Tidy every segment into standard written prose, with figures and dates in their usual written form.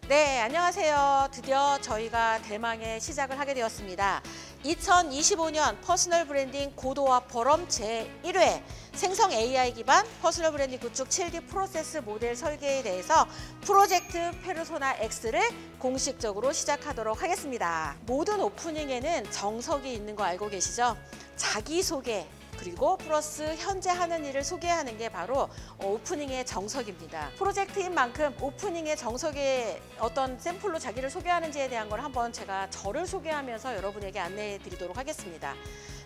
네, 안녕하세요. 드디어 저희가 대망의 시작을 하게 되었습니다. 2025년 퍼스널 브랜딩 고도화 포럼 제1회 생성 AI 기반 퍼스널 브랜딩 구축 7D 프로세스 모델 설계에 대해서 프로젝트 페르소나 X를 공식적으로 시작하도록 하겠습니다. 모든 오프닝에는 정석이 있는 거 알고 계시죠? 자기소개, 그리고 플러스 현재 하는 일을 소개하는 게 바로 오프닝의 정석입니다. 프로젝트인 만큼 오프닝의 정석의 어떤 샘플로 자기를 소개하는지에 대한 걸 한번 제가 저를 소개하면서 여러분에게 안내해 드리도록 하겠습니다.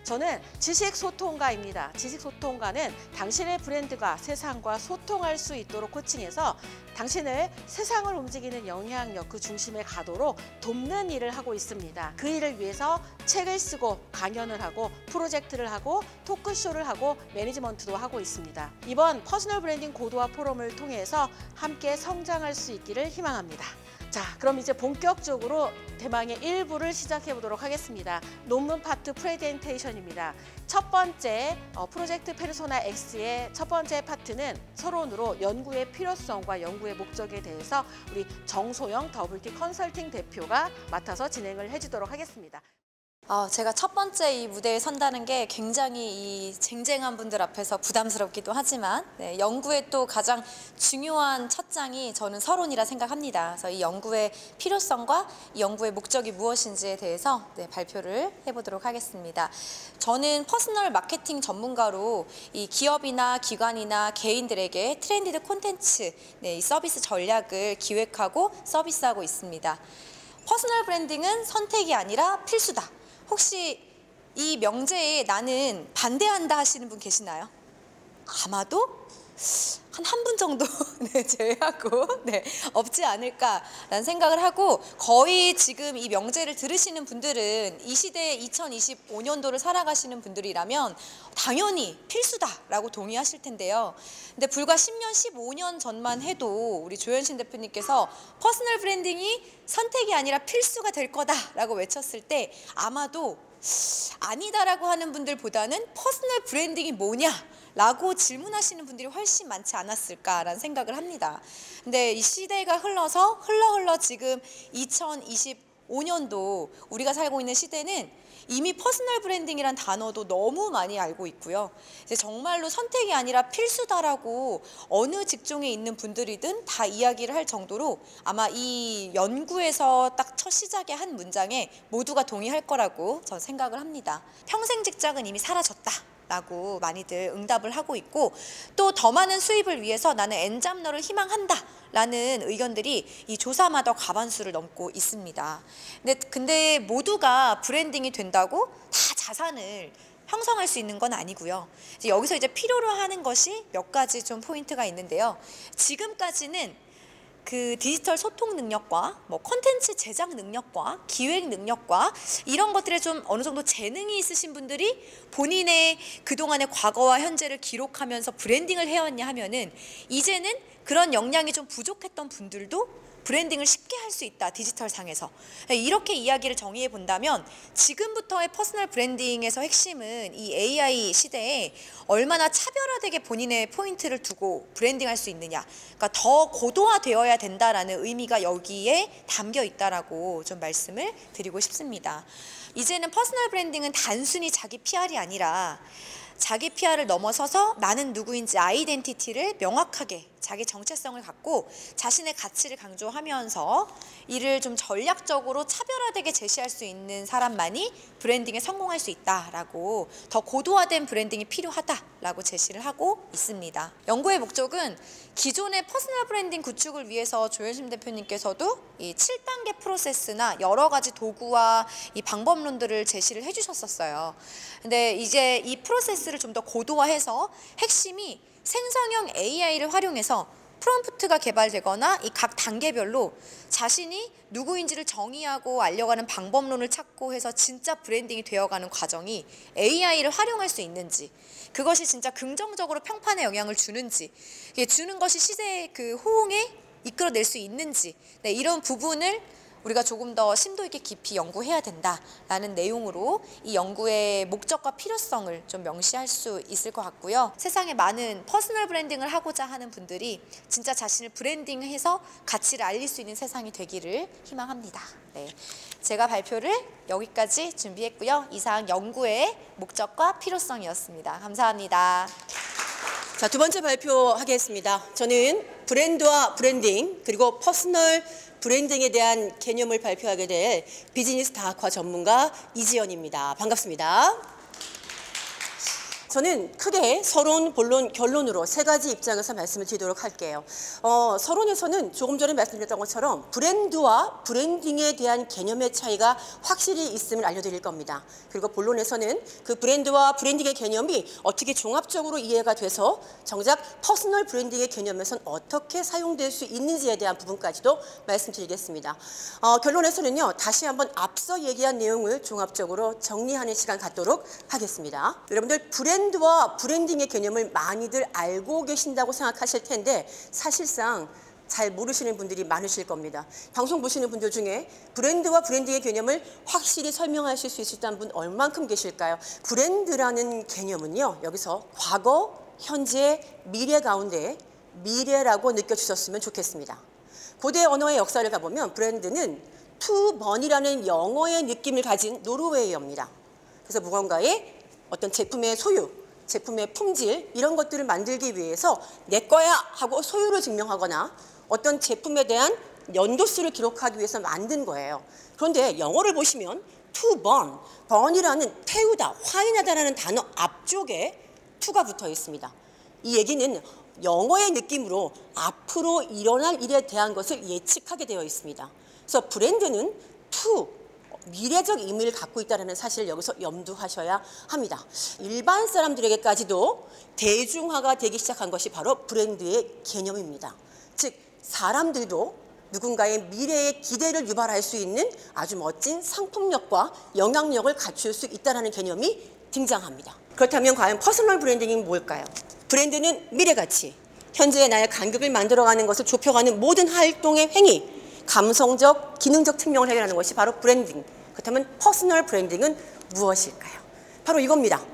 저는 지식소통가입니다. 지식소통가는 당신의 브랜드가 세상과 소통할 수 있도록 코칭해서 당신을 세상을 움직이는 영향력 그 중심에 가도록 돕는 일을 하고 있습니다. 그 일을 위해서 책을 쓰고 강연을 하고 프로젝트를 하고 토크쇼를 하고 매니지먼트도 하고 있습니다. 이번 퍼스널 브랜딩 고도화 포럼을 통해서 함께 성장할 수 있기를 희망합니다. 자, 그럼 이제 본격적으로 대망의 1부를 시작해 보도록 하겠습니다. 논문 파트 프레젠테이션입니다. 첫 번째 프로젝트 페르소나 X의 첫 번째 파트는 서론으로 연구의 필요성과 연구의 목적에 대해서 우리 정소영 WT 컨설팅 대표가 맡아서 진행을 해주도록 하겠습니다. 제가 첫 번째 이 무대에 선다는 게 굉장히 이 쟁쟁한 분들 앞에서 부담스럽기도 하지만 연구의 또 가장 중요한 첫 장이 저는 서론이라 생각합니다. 그래서 이 연구의 필요성과 이 연구의 목적이 무엇인지에 대해서 발표를 해보도록 하겠습니다. 저는 퍼스널 마케팅 전문가로 이 기업이나 기관이나 개인들에게 트렌디드 콘텐츠, 이 서비스 전략을 기획하고 서비스하고 있습니다. 퍼스널 브랜딩은 선택이 아니라 필수다. 혹시 이 명제에 나는 반대한다 하시는 분 계시나요? 아마도 한 분 정도 제외하고 없지 않을까라는 생각을 하고, 거의 지금 이 명제를 들으시는 분들은 이 시대에 2025년도를 살아가시는 분들이라면 당연히 필수다라고 동의하실 텐데요. 근데 불과 10년, 15년 전만 해도 우리 조현신 대표님께서 퍼스널 브랜딩이 선택이 아니라 필수가 될 거다라고 외쳤을 때 아마도 아니다라고 하는 분들보다는 퍼스널 브랜딩이 뭐냐? 라고 질문하시는 분들이 훨씬 많지 않았을까라는 생각을 합니다. 근데 이 시대가 흘러서 흘러 지금 2025년도 우리가 살고 있는 시대는 이미 퍼스널 브랜딩이란 단어도 너무 많이 알고 있고요. 이제 정말로 선택이 아니라 필수다라고 어느 직종에 있는 분들이든 다 이야기를 할 정도로 아마 이 연구에서 딱 첫 시작의 한 문장에 모두가 동의할 거라고 저는 생각을 합니다. 평생 직장은 이미 사라졌다 라고 많이들 응답을 하고 있고, 또 더 많은 수입을 위해서 나는 엔잡러를 희망한다 라는 의견들이 이 조사마다 과반수를 넘고 있습니다. 근데 모두가 브랜딩이 된다고 다 자산을 형성할 수 있는 건 아니고요. 여기서 이제 필요로 하는 것이 몇 가지 좀 포인트가 있는데요. 지금까지는 그 디지털 소통 능력과 콘텐츠 제작 능력과 기획 능력과 이런 것들에 좀 어느 정도 재능이 있으신 분들이 본인의 그동안의 과거와 현재를 기록하면서 브랜딩을 해왔냐 하면은, 이제는 그런 역량이 좀 부족했던 분들도 브랜딩을 쉽게 할 수 있다, 디지털 상에서. 이렇게 이야기를 정의해 본다면 지금부터의 퍼스널 브랜딩에서 핵심은 이 AI 시대에 얼마나 차별화되게 본인의 포인트를 두고 브랜딩할 수 있느냐, 그러니까 더 고도화되어야 된다라는 의미가 여기에 담겨 있다라고 좀 말씀을 드리고 싶습니다. 이제는 퍼스널 브랜딩은 단순히 자기 PR이 아니라 자기 PR을 넘어서서 나는 누구인지 아이덴티티를 명확하게 자기 정체성을 갖고 자신의 가치를 강조하면서 이를 좀 전략적으로 차별화되게 제시할 수 있는 사람만이 브랜딩에 성공할 수 있다라고, 더 고도화된 브랜딩이 필요하다라고 제시를 하고 있습니다. 연구의 목적은 기존의 퍼스널 브랜딩 구축을 위해서 조현심 대표님께서도 이 7단계 프로세스나 여러 가지 도구와 이 방법론들을 제시를 해주셨었어요. 근데 이제 이 프로세스를 좀 더 고도화해서 핵심이 생성형 AI를 활용해서 프롬프트가 개발되거나 이 각 단계별로 자신이 누구인지를 정의하고 알려가는 방법론을 찾고 해서 진짜 브랜딩이 되어가는 과정이 AI를 활용할 수 있는지, 그것이 진짜 긍정적으로 평판에 영향을 주는지, 주는 것이 시대의 그 호응에 이끌어낼 수 있는지, 이런 부분을 우리가 조금 더 심도 있게 깊이 연구해야 된다라는 내용으로 이 연구의 목적과 필요성을 좀 명시할 수 있을 것 같고요. 세상에 많은 퍼스널 브랜딩을 하고자 하는 분들이 진짜 자신을 브랜딩해서 가치를 알릴 수 있는 세상이 되기를 희망합니다. 네, 제가 발표를 여기까지 준비했고요. 이상 연구의 목적과 필요성이었습니다. 감사합니다. 자, 두 번째 발표하겠습니다. 저는 브랜드와 브랜딩 그리고 퍼스널 브랜딩에 대한 개념을 발표하게 될 비즈니스 다학과 전문가 이지연입니다. 반갑습니다. 저는 크게 서론, 본론, 결론으로 세 가지 입장에서 말씀을 드리도록 할게요. 서론에서는 조금 전에 말씀드렸던 것처럼 브랜드와 브랜딩에 대한 개념의 차이가 확실히 있음을 알려드릴 겁니다. 그리고 본론에서는 그 브랜드와 브랜딩의 개념이 어떻게 종합적으로 이해가 돼서 정작 퍼스널 브랜딩의 개념에서는 어떻게 사용될 수 있는지에 대한 부분까지도 말씀드리겠습니다. 결론에서는요, 다시 한번 앞서 얘기한 내용을 종합적으로 정리하는 시간 갖도록 하겠습니다. 여러분들 브랜드와 브랜딩의 개념을 많이들 알고 계신다고 생각하실 텐데 사실상 잘 모르시는 분들이 많으실 겁니다. 방송 보시는 분들 중에 브랜드와 브랜딩의 개념을 확실히 설명하실 수 있으신 분 얼만큼 계실까요? 브랜드라는 개념은요, 여기서 과거, 현재, 미래 가운데 미래라고 느껴주셨으면 좋겠습니다. 고대 언어의 역사를 가보면 브랜드는 to born이라는 영어의 느낌을 가진 노르웨이어입니다. 그래서 무언가의 어떤 제품의 소유, 제품의 품질 이런 것들을 만들기 위해서 내 거야 하고 소유를 증명하거나 어떤 제품에 대한 연도수를 기록하기 위해서 만든 거예요. 그런데 영어를 보시면 to burn, burn이라는 태우다, 화인하다라는 단어 앞쪽에 to가 붙어 있습니다. 이 얘기는 영어의 느낌으로 앞으로 일어날 일에 대한 것을 예측하게 되어 있습니다. 그래서 브랜드는 to, 미래적 의미를 갖고 있다는 사실을 여기서 염두하셔야 합니다. 일반 사람들에게까지도 대중화가 되기 시작한 것이 바로 브랜드의 개념입니다. 즉 사람들도 누군가의 미래의 기대를 유발할 수 있는 아주 멋진 상품력과 영향력을 갖출 수 있다는 개념이 등장합니다. 그렇다면 과연 퍼스널 브랜딩이 뭘까요? 브랜드는 미래가치, 현재의 나의 간격을 만들어가는 것을 좁혀가는 모든 활동의 행위, 감성적, 기능적 측면을 해결하는 것이 바로 브랜딩. 그렇다면 퍼스널 브랜딩은 무엇일까요? 바로 이겁니다.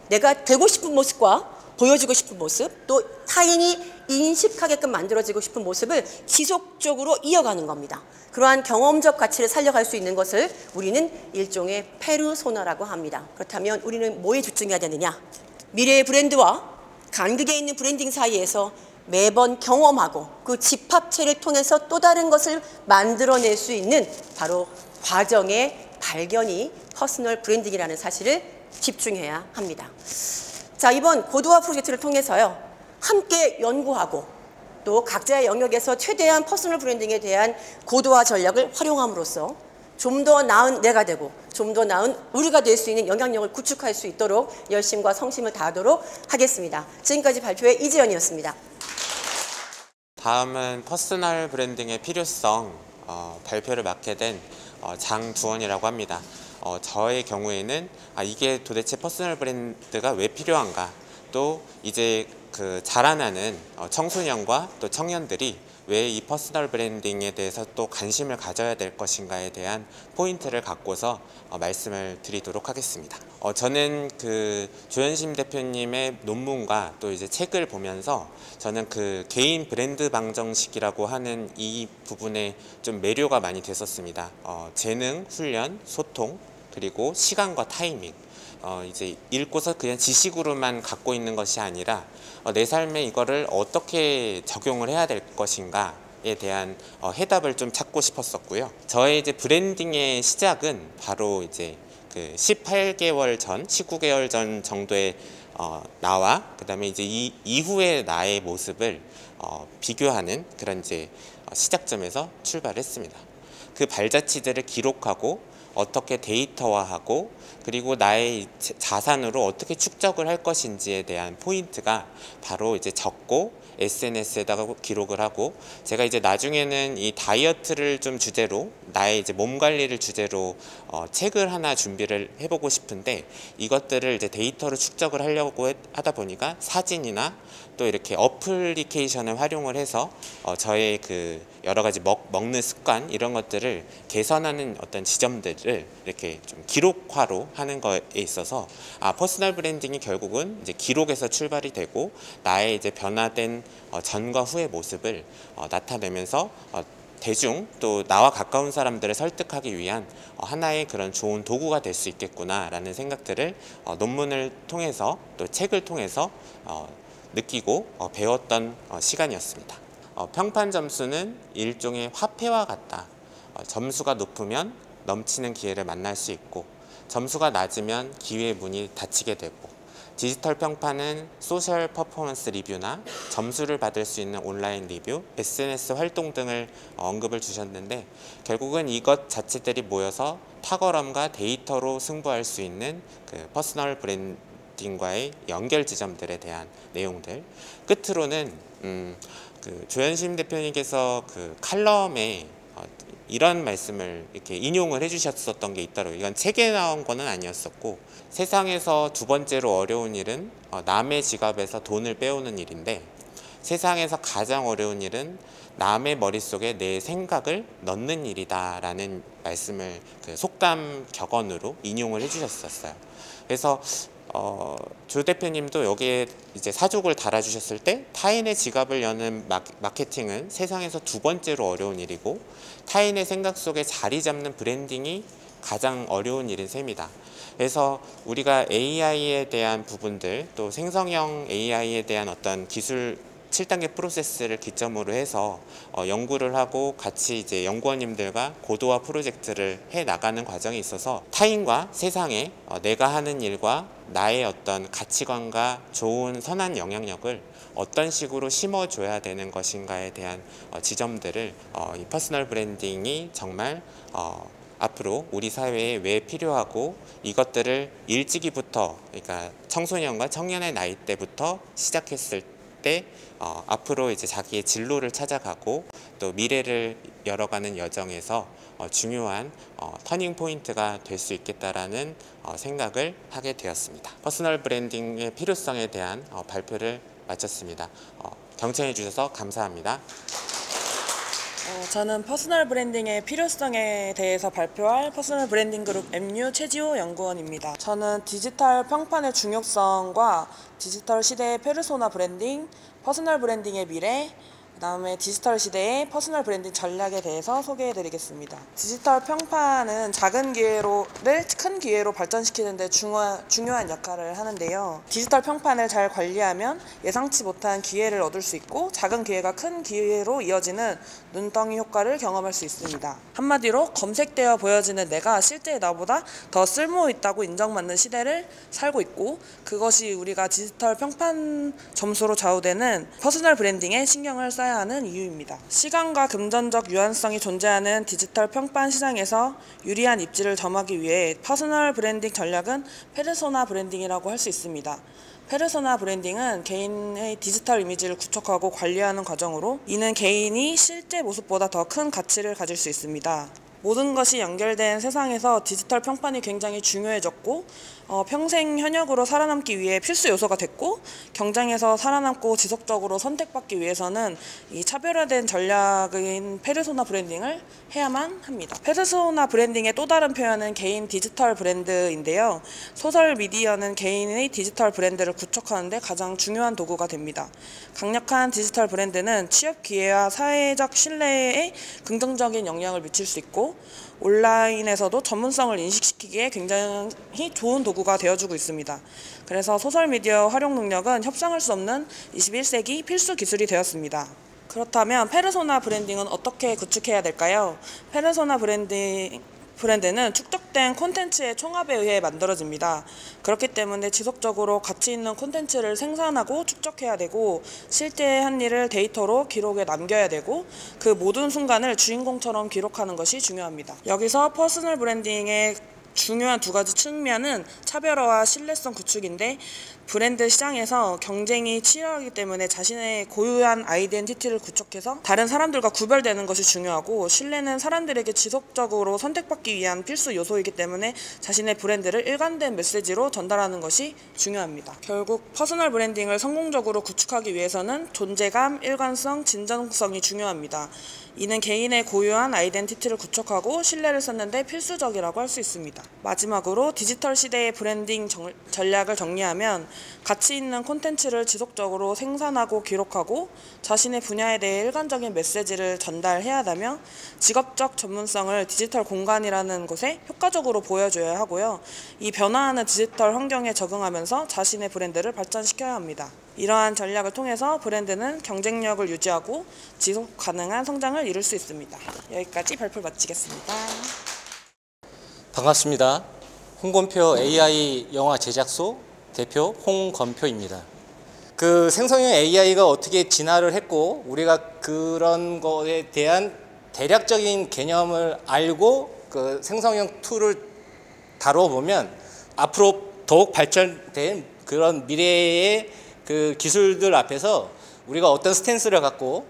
내가 되고 싶은 모습과 보여주고 싶은 모습, 또 타인이 인식하게끔 만들어지고 싶은 모습을 지속적으로 이어가는 겁니다. 그러한 경험적 가치를 살려갈 수 있는 것을 우리는 일종의 페르소나라고 합니다. 그렇다면 우리는 뭐에 집중해야 되느냐? 미래의 브랜드와 간극에 있는 브랜딩 사이에서 매번 경험하고 그 집합체를 통해서 또 다른 것을 만들어낼 수 있는 바로 과정의 발견이 퍼스널 브랜딩이라는 사실을 집중해야 합니다. 자, 이번 고도화 프로젝트를 통해서요, 함께 연구하고 또 각자의 영역에서 최대한 퍼스널 브랜딩에 대한 고도화 전략을 활용함으로써 좀 더 나은 내가 되고 좀 더 나은 우리가 될 수 있는 영향력을 구축할 수 있도록 열심과 성심을 다하도록 하겠습니다. 지금까지 발표의 이지연이었습니다. 다음은 퍼스널 브랜딩의 필요성 발표를 맡게 된 장두원이라고 합니다. 저의 경우에는 이게 도대체 퍼스널 브랜드가 왜 필요한가, 또 이제 그 자라나는 청소년과 또 청년들이 왜 이 퍼스널 브랜딩에 대해서 또 관심을 가져야 될 것인가에 대한 포인트를 갖고서 말씀을 드리도록 하겠습니다. 저는 그 조현심 대표님의 논문과 또 이제 책을 보면서 저는 그 개인 브랜드 방정식이라고 하는 이 부분에 좀 매료가 많이 됐었습니다. 재능, 훈련, 소통, 그리고 시간과 타이밍. 이제 읽고서 그냥 지식으로만 갖고 있는 것이 아니라 내 삶에 이거를 어떻게 적용을 해야 될 것인가에 대한 해답을 좀 찾고 싶었었고요. 저의 이제 브랜딩의 시작은 바로 이제 그 18개월 전, 19개월 전 정도의 나와 그다음에 이제 이 이후의 나의 모습을 비교하는 그런 이제 시작점에서 출발했습니다. 그 발자취들을 기록하고 어떻게 데이터화하고 그리고 나의 자산으로 어떻게 축적을 할 것인지에 대한 포인트가 바로 이제 적고 SNS에다가 기록을 하고, 제가 이제 나중에는 이 다이어트를 좀 주제로, 나의 이제 몸 관리를 주제로 책을 하나 준비를 해보고 싶은데, 이것들을 이제 데이터로 축적을 하려고 하다 보니까 사진이나 또 이렇게 어플리케이션을 활용을 해서 저의 그 여러 가지 먹는 습관 이런 것들을 개선하는 어떤 지점들을 이렇게 좀 기록화로 하는 거에 있어서 퍼스널 브랜딩이 결국은 이제 기록에서 출발이 되고, 나의 이제 변화된 전과 후의 모습을 나타내면서 대중 또 나와 가까운 사람들을 설득하기 위한 하나의 그런 좋은 도구가 될 수 있겠구나라는 생각들을 논문을 통해서 또 책을 통해서 느끼고 배웠던 시간이었습니다. 평판 점수는 일종의 화폐와 같다. 점수가 높으면 넘치는 기회를 만날 수 있고, 점수가 낮으면 기회의 문이 닫히게 되고, 디지털 평판은 소셜 퍼포먼스 리뷰나 점수를 받을 수 있는 온라인 리뷰, SNS 활동 등을 언급을 주셨는데, 결국은 이것 자체들이 모여서 탁월함과 데이터로 승부할 수 있는 그 퍼스널 브랜딩과의 연결 지점들에 대한 내용들. 끝으로는 그 조현심 대표님께서 그 칼럼에 이런 말씀을 이렇게 인용을 해주셨었던 게 있더라고요. 이건 책에 나온 거는 아니었었고, 세상에서 두 번째로 어려운 일은 남의 지갑에서 돈을 빼오는 일인데, 세상에서 가장 어려운 일은 남의 머릿속에 내 생각을 넣는 일이다라는 말씀을 그 속담 격언으로 인용을 해주셨었어요. 그래서 조 대표님도 여기에 이제 사족을 달아주셨을 때, 타인의 지갑을 여는 마케팅은 세상에서 두 번째로 어려운 일이고, 타인의 생각 속에 자리 잡는 브랜딩이 가장 어려운 일인 셈이다. 그래서 우리가 AI에 대한 부분들, 또 생성형 AI에 대한 어떤 기술 7단계 프로세스를 기점으로 해서 연구를 하고 같이 이제 연구원님들과 고도화 프로젝트를 해 나가는 과정에 있어서 타인과 세상에 내가 하는 일과 나의 어떤 가치관과 좋은 선한 영향력을 어떤 식으로 심어줘야 되는 것인가에 대한 지점들을 이 퍼스널 브랜딩이 정말 앞으로 우리 사회에 왜 필요하고, 이것들을 일찍이부터, 그러니까 청소년과 청년의 나이 때부터 시작했을 때 앞으로 이제 자기의 진로를 찾아가고 또 미래를 열어가는 여정에서 중요한 터닝 포인트가 될 수 있겠다라는 생각을 하게 되었습니다. 퍼스널 브랜딩의 필요성에 대한 발표를 마쳤습니다. 경청해 주셔서 감사합니다. 저는 퍼스널 브랜딩의 필요성에 대해서 발표할 퍼스널 브랜딩 그룹 MU 최지호 연구원입니다. 저는 디지털 평판의 중요성과 디지털 시대의 페르소나 브랜딩, 퍼스널 브랜딩의 미래, 그다음에 디지털 시대의 퍼스널 브랜딩 전략에 대해서 소개해드리겠습니다. 디지털 평판은 작은 기회를 큰 기회로 발전시키는 데 중요한 역할을 하는데요. 디지털 평판을 잘 관리하면 예상치 못한 기회를 얻을 수 있고, 작은 기회가 큰 기회로 이어지는 눈덩이 효과를 경험할 수 있습니다. 한마디로 검색되어 보여지는 내가 실제의 나보다 더 쓸모있다고 인정받는 시대를 살고 있고, 그것이 우리가 디지털 평판 점수로 좌우되는 퍼스널 브랜딩에 신경을 써야 하는 이유입니다. 시간과 금전적 유한성이 존재하는 디지털 평판 시장에서 유리한 입지를 점하기 위해 퍼스널 브랜딩 전략은 페르소나 브랜딩이라고 할 수 있습니다. 페르소나 브랜딩은 개인의 디지털 이미지를 구축하고 관리하는 과정으로, 이는 개인이 실제 모습보다 더 큰 가치를 가질 수 있습니다. 모든 것이 연결된 세상에서 디지털 평판이 굉장히 중요해졌고, 평생 현역으로 살아남기 위해 필수 요소가 됐고, 경쟁에서 살아남고 지속적으로 선택받기 위해서는 이 차별화된 전략인 페르소나 브랜딩을 해야만 합니다. 페르소나 브랜딩의 또 다른 표현은 개인 디지털 브랜드인데요. 소셜 미디어는 개인의 디지털 브랜드를 구축하는 데 가장 중요한 도구가 됩니다. 강력한 디지털 브랜드는 취업 기회와 사회적 신뢰에 긍정적인 영향을 미칠 수 있고, 온라인에서도 전문성을 인식시키기에 굉장히 좋은 도구가 되어주고 있습니다. 그래서 소셜미디어 활용 능력은 협상할 수 없는 21세기 필수 기술이 되었습니다. 그렇다면 페르소나 브랜딩은 어떻게 구축해야 될까요? 페르소나 브랜드는 축적된 콘텐츠의 총합에 의해 만들어집니다. 그렇기 때문에 지속적으로 가치 있는 콘텐츠를 생산하고 축적해야 되고, 실제 한 일을 데이터로 기록에 남겨야 되고, 그 모든 순간을 주인공처럼 기록하는 것이 중요합니다. 여기서 퍼스널 브랜딩의 중요한 두 가지 측면은 차별화와 신뢰성 구축인데, 브랜드 시장에서 경쟁이 치열하기 때문에 자신의 고유한 아이덴티티를 구축해서 다른 사람들과 구별되는 것이 중요하고, 신뢰는 사람들에게 지속적으로 선택받기 위한 필수 요소이기 때문에 자신의 브랜드를 일관된 메시지로 전달하는 것이 중요합니다. 결국 퍼스널 브랜딩을 성공적으로 구축하기 위해서는 존재감, 일관성, 진정성이 중요합니다. 이는 개인의 고유한 아이덴티티를 구축하고 신뢰를 쌓는 데 필수적이라고 할 수 있습니다. 마지막으로 디지털 시대의 브랜딩 전략을 정리하면, 가치 있는 콘텐츠를 지속적으로 생산하고 기록하고 자신의 분야에 대해 일관적인 메시지를 전달해야 하다며, 직업적 전문성을 디지털 공간이라는 곳에 효과적으로 보여줘야 하고요. 이 변화하는 디지털 환경에 적응하면서 자신의 브랜드를 발전시켜야 합니다. 이러한 전략을 통해서 브랜드는 경쟁력을 유지하고 지속 가능한 성장을 이룰 수 있습니다. 여기까지 발표 마치겠습니다. 반갑습니다. 홍건표 AI 영화 제작소 대표 홍건표입니다. 그 생성형 AI가 어떻게 진화를 했고, 우리가 그런 거에 대한 대략적인 개념을 알고 그 생성형 툴을 다뤄보면, 앞으로 더욱 발전된 그런 미래의 그 기술들 앞에서 우리가 어떤 스탠스를 갖고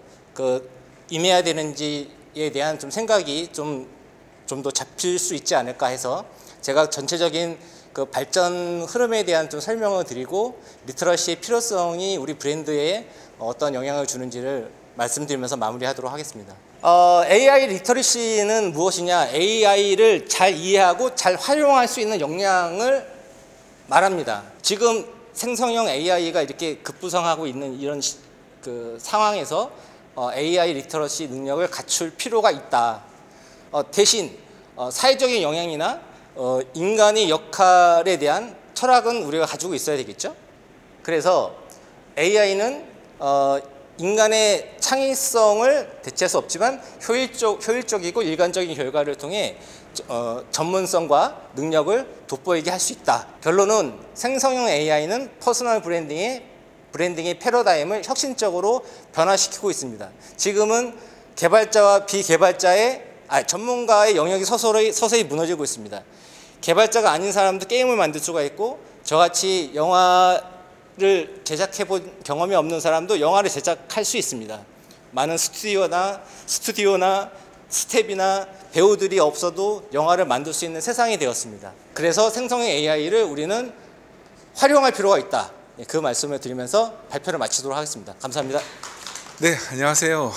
임해야 되는지에 대한 좀 생각이 좀 더 잡힐 수 있지 않을까 해서, 제가 전체적인 그 발전 흐름에 대한 좀 설명을 드리고, 리터러시의 필요성이 우리 브랜드에 어떤 영향을 주는지를 말씀드리면서 마무리하도록 하겠습니다. AI 리터러시는 무엇이냐? AI를 잘 이해하고 잘 활용할 수 있는 역량을 말합니다. 지금 생성형 AI가 이렇게 급부상하고 있는 이런 그 상황에서 AI 리터러시 능력을 갖출 필요가 있다. 대신 사회적인 영향이나 인간의 역할에 대한 철학은 우리가 가지고 있어야 되겠죠. 그래서 AI는 인간의 창의성을 대체할 수 없지만 효율적이고 일관적인 결과를 통해 전문성과 능력을 돋보이게 할 수 있다. 결론은 생성형 AI는 퍼스널 브랜딩의 패러다임을 혁신적으로 변화시키고 있습니다. 지금은 개발자와 비개발자의 전문가의 영역이 서서히 무너지고 있습니다. 개발자가 아닌 사람도 게임을 만들 수가 있고, 저같이 영화를 제작해 본 경험이 없는 사람도 영화를 제작할 수 있습니다. 많은 스튜디오나 스텝이나 배우들이 없어도 영화를 만들 수 있는 세상이 되었습니다. 그래서 생성형 AI를 우리는 활용할 필요가 있다. 그 말씀을 드리면서 발표를 마치도록 하겠습니다. 감사합니다. 네, 안녕하세요.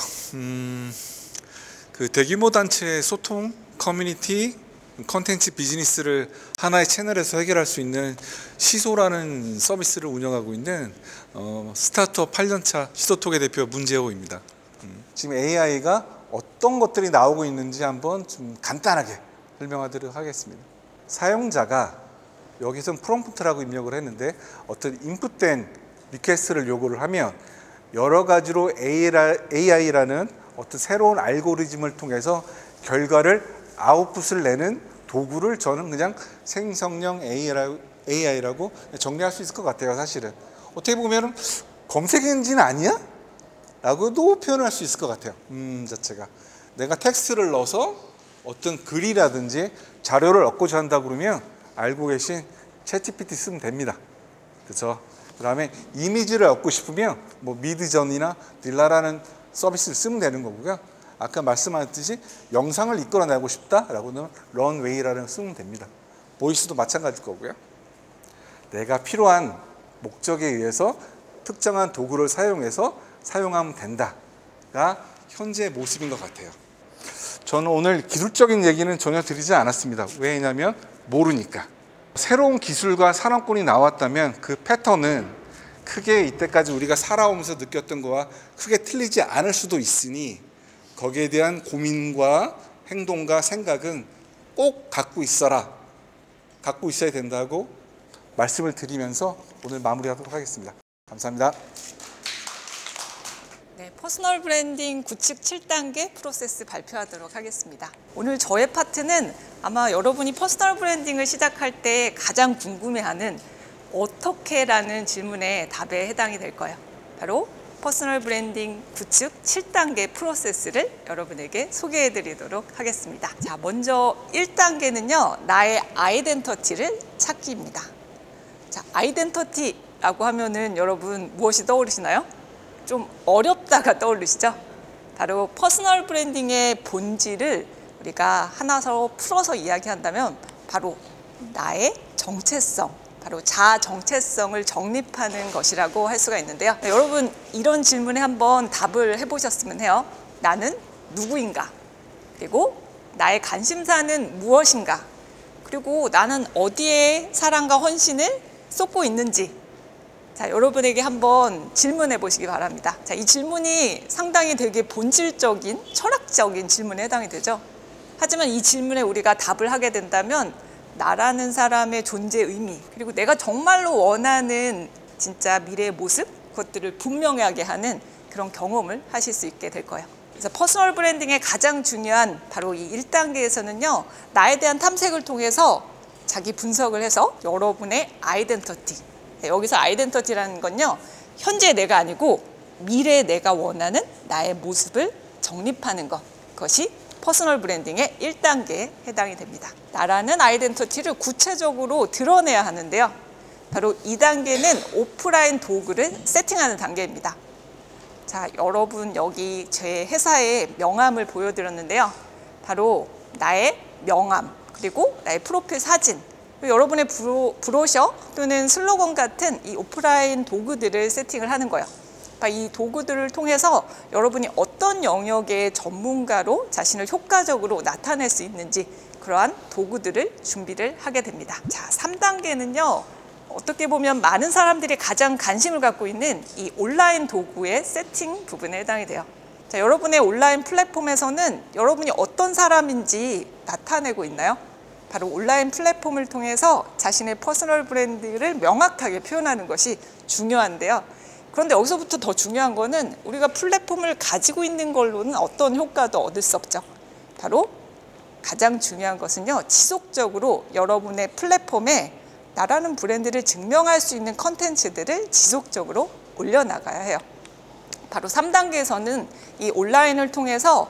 그 대규모 단체의 소통, 커뮤니티, 컨텐츠 비즈니스를 하나의 채널에서 해결할 수 있는 시소라는 서비스를 운영하고 있는 스타트업 8년차 시소톡의 대표 문재호입니다. 지금 AI가 어떤 것들이 나오고 있는지 한번 좀 간단하게 설명하도록 하겠습니다. 사용자가 여기서는 프롬프트라고 입력을 했는데, 어떤 인풋된 리퀘스트를 요구를 하면 여러 가지로 AI라는 어떤 새로운 알고리즘을 통해서 결과를 아웃풋을 내는 도구를 저는 그냥 생성형 AI라고 정리할 수 있을 것 같아요. 사실은 어떻게 보면 검색 엔진 아니야? 라고도 표현할 수 있을 것 같아요. 자체가 내가 텍스트를 넣어서 어떤 글이라든지 자료를 얻고자 한다 그러면 알고 계신 챗GPT 쓰면 됩니다. 그렇죠? 그 다음에 이미지를 얻고 싶으면 뭐 미드전이나 딜라라는 서비스를 쓰면 되는 거고요. 아까 말씀하셨듯이 영상을 이끌어내고 싶다라고는 런웨이라는 쓰면 됩니다. 보이스도 마찬가지일 거고요. 내가 필요한 목적에 의해서 특정한 도구를 사용해서 사용하면 된다가 현재의 모습인 것 같아요. 저는 오늘 기술적인 얘기는 전혀 드리지 않았습니다. 왜냐하면 모르니까. 새로운 기술과 산업군이 나왔다면 그 패턴은 크게 이때까지 우리가 살아오면서 느꼈던 거와 크게 틀리지 않을 수도 있으니, 거기에 대한 고민과 행동과 생각은 꼭 갖고 있어야 된다고 말씀을 드리면서 오늘 마무리하도록 하겠습니다. 감사합니다. 네, 퍼스널 브랜딩 구축 7단계 프로세스 발표하도록 하겠습니다. 오늘 저의 파트는 아마 여러분이 퍼스널 브랜딩을 시작할 때 가장 궁금해하는 어떻게라는 질문의 답에 해당이 될 거예요. 바로 퍼스널 브랜딩 구축 7단계 프로세스를 여러분에게 소개해 드리도록 하겠습니다. 자, 먼저 1단계는요, 나의 아이덴티티를 찾기입니다. 자, 아이덴티티 라고 하면은 여러분 무엇이 떠오르시나요? 좀 어렵다가 떠오르시죠? 바로 퍼스널 브랜딩의 본질을 우리가 하나로 풀어서 이야기한다면 바로 나의 정체성, 바로 자아 정체성을 정립하는 것이라고 할 수가 있는데요. 여러분 이런 질문에 한번 답을 해보셨으면 해요. 나는 누구인가? 그리고 나의 관심사는 무엇인가? 그리고 나는 어디에 사랑과 헌신을 쏟고 있는지, 자, 여러분에게 한번 질문해 보시기 바랍니다. 자, 이 질문이 상당히 되게 본질적인 철학적인 질문에 해당이 되죠. 하지만 이 질문에 우리가 답을 하게 된다면 나라는 사람의 존재 의미, 그리고 내가 정말로 원하는 진짜 미래의 모습, 그것들을 분명하게 하는 그런 경험을 하실 수 있게 될 거예요. 그래서 퍼스널 브랜딩의 가장 중요한 바로 이 1단계에서는요, 나에 대한 탐색을 통해서 자기 분석을 해서 여러분의 아이덴티티, 여기서 아이덴티티라는 건요, 현재 내가 아니고 미래에 내가 원하는 나의 모습을 정립하는 것, 그것이 퍼스널 브랜딩의 1단계에 해당이 됩니다. 나라는 아이덴티티를 구체적으로 드러내야 하는데요, 바로 2단계는 오프라인 도구를 세팅하는 단계입니다. 자, 여러분 여기 제 회사의 명함을 보여드렸는데요, 바로 나의 명함, 그리고 나의 프로필 사진, 여러분의 브로셔 또는 슬로건 같은 이 오프라인 도구들을 세팅을 하는 거예요. 이 도구들을 통해서 여러분이 어떤 영역의 전문가로 자신을 효과적으로 나타낼 수 있는지 그러한 도구들을 준비를 하게 됩니다. 자, 3단계는요, 어떻게 보면 많은 사람들이 가장 관심을 갖고 있는 이 온라인 도구의 세팅 부분에 해당이 돼요. 자, 여러분의 온라인 플랫폼에서는 여러분이 어떤 사람인지 나타내고 있나요? 바로 온라인 플랫폼을 통해서 자신의 퍼스널 브랜드를 명확하게 표현하는 것이 중요한데요. 그런데 여기서부터 더 중요한 거는 우리가 플랫폼을 가지고 있는 걸로는 어떤 효과도 얻을 수 없죠. 바로 가장 중요한 것은요, 지속적으로 여러분의 플랫폼에 나라는 브랜드를 증명할 수 있는 컨텐츠들을 지속적으로 올려나가야 해요. 바로 3단계에서는 이 온라인을 통해서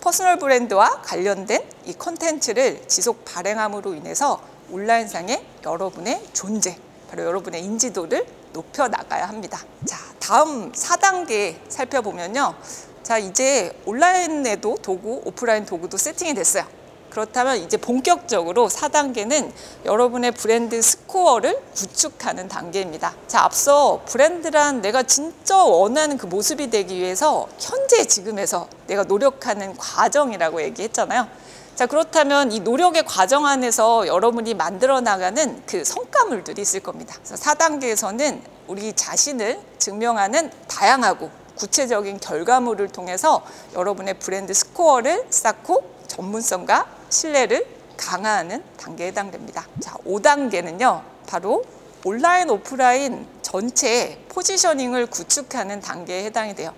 퍼스널 브랜드와 관련된 이 컨텐츠를 지속 발행함으로 인해서 온라인상의 여러분의 존재, 바로 여러분의 인지도를 높여나가야 합니다. 자, 다음 4단계 살펴보면요, 자, 이제 온라인에도 도구, 오프라인 도구도 세팅이 됐어요. 그렇다면 이제 본격적으로 4단계는 여러분의 브랜드 스코어를 구축하는 단계입니다. 자, 앞서 브랜드란 내가 진짜 원하는 그 모습이 되기 위해서 현재 지금에서 내가 노력하는 과정이라고 얘기했잖아요. 자, 그렇다면 이 노력의 과정 안에서 여러분이 만들어 나가는 그 성과물들이 있을 겁니다. 그래서 4단계에서는 우리 자신을 증명하는 다양하고 구체적인 결과물을 통해서 여러분의 브랜드 스코어를 쌓고 전문성과 신뢰를 강화하는 단계에 해당됩니다. 자, 5단계는요, 바로 온라인, 오프라인 전체의 포지셔닝을 구축하는 단계에 해당이 돼요.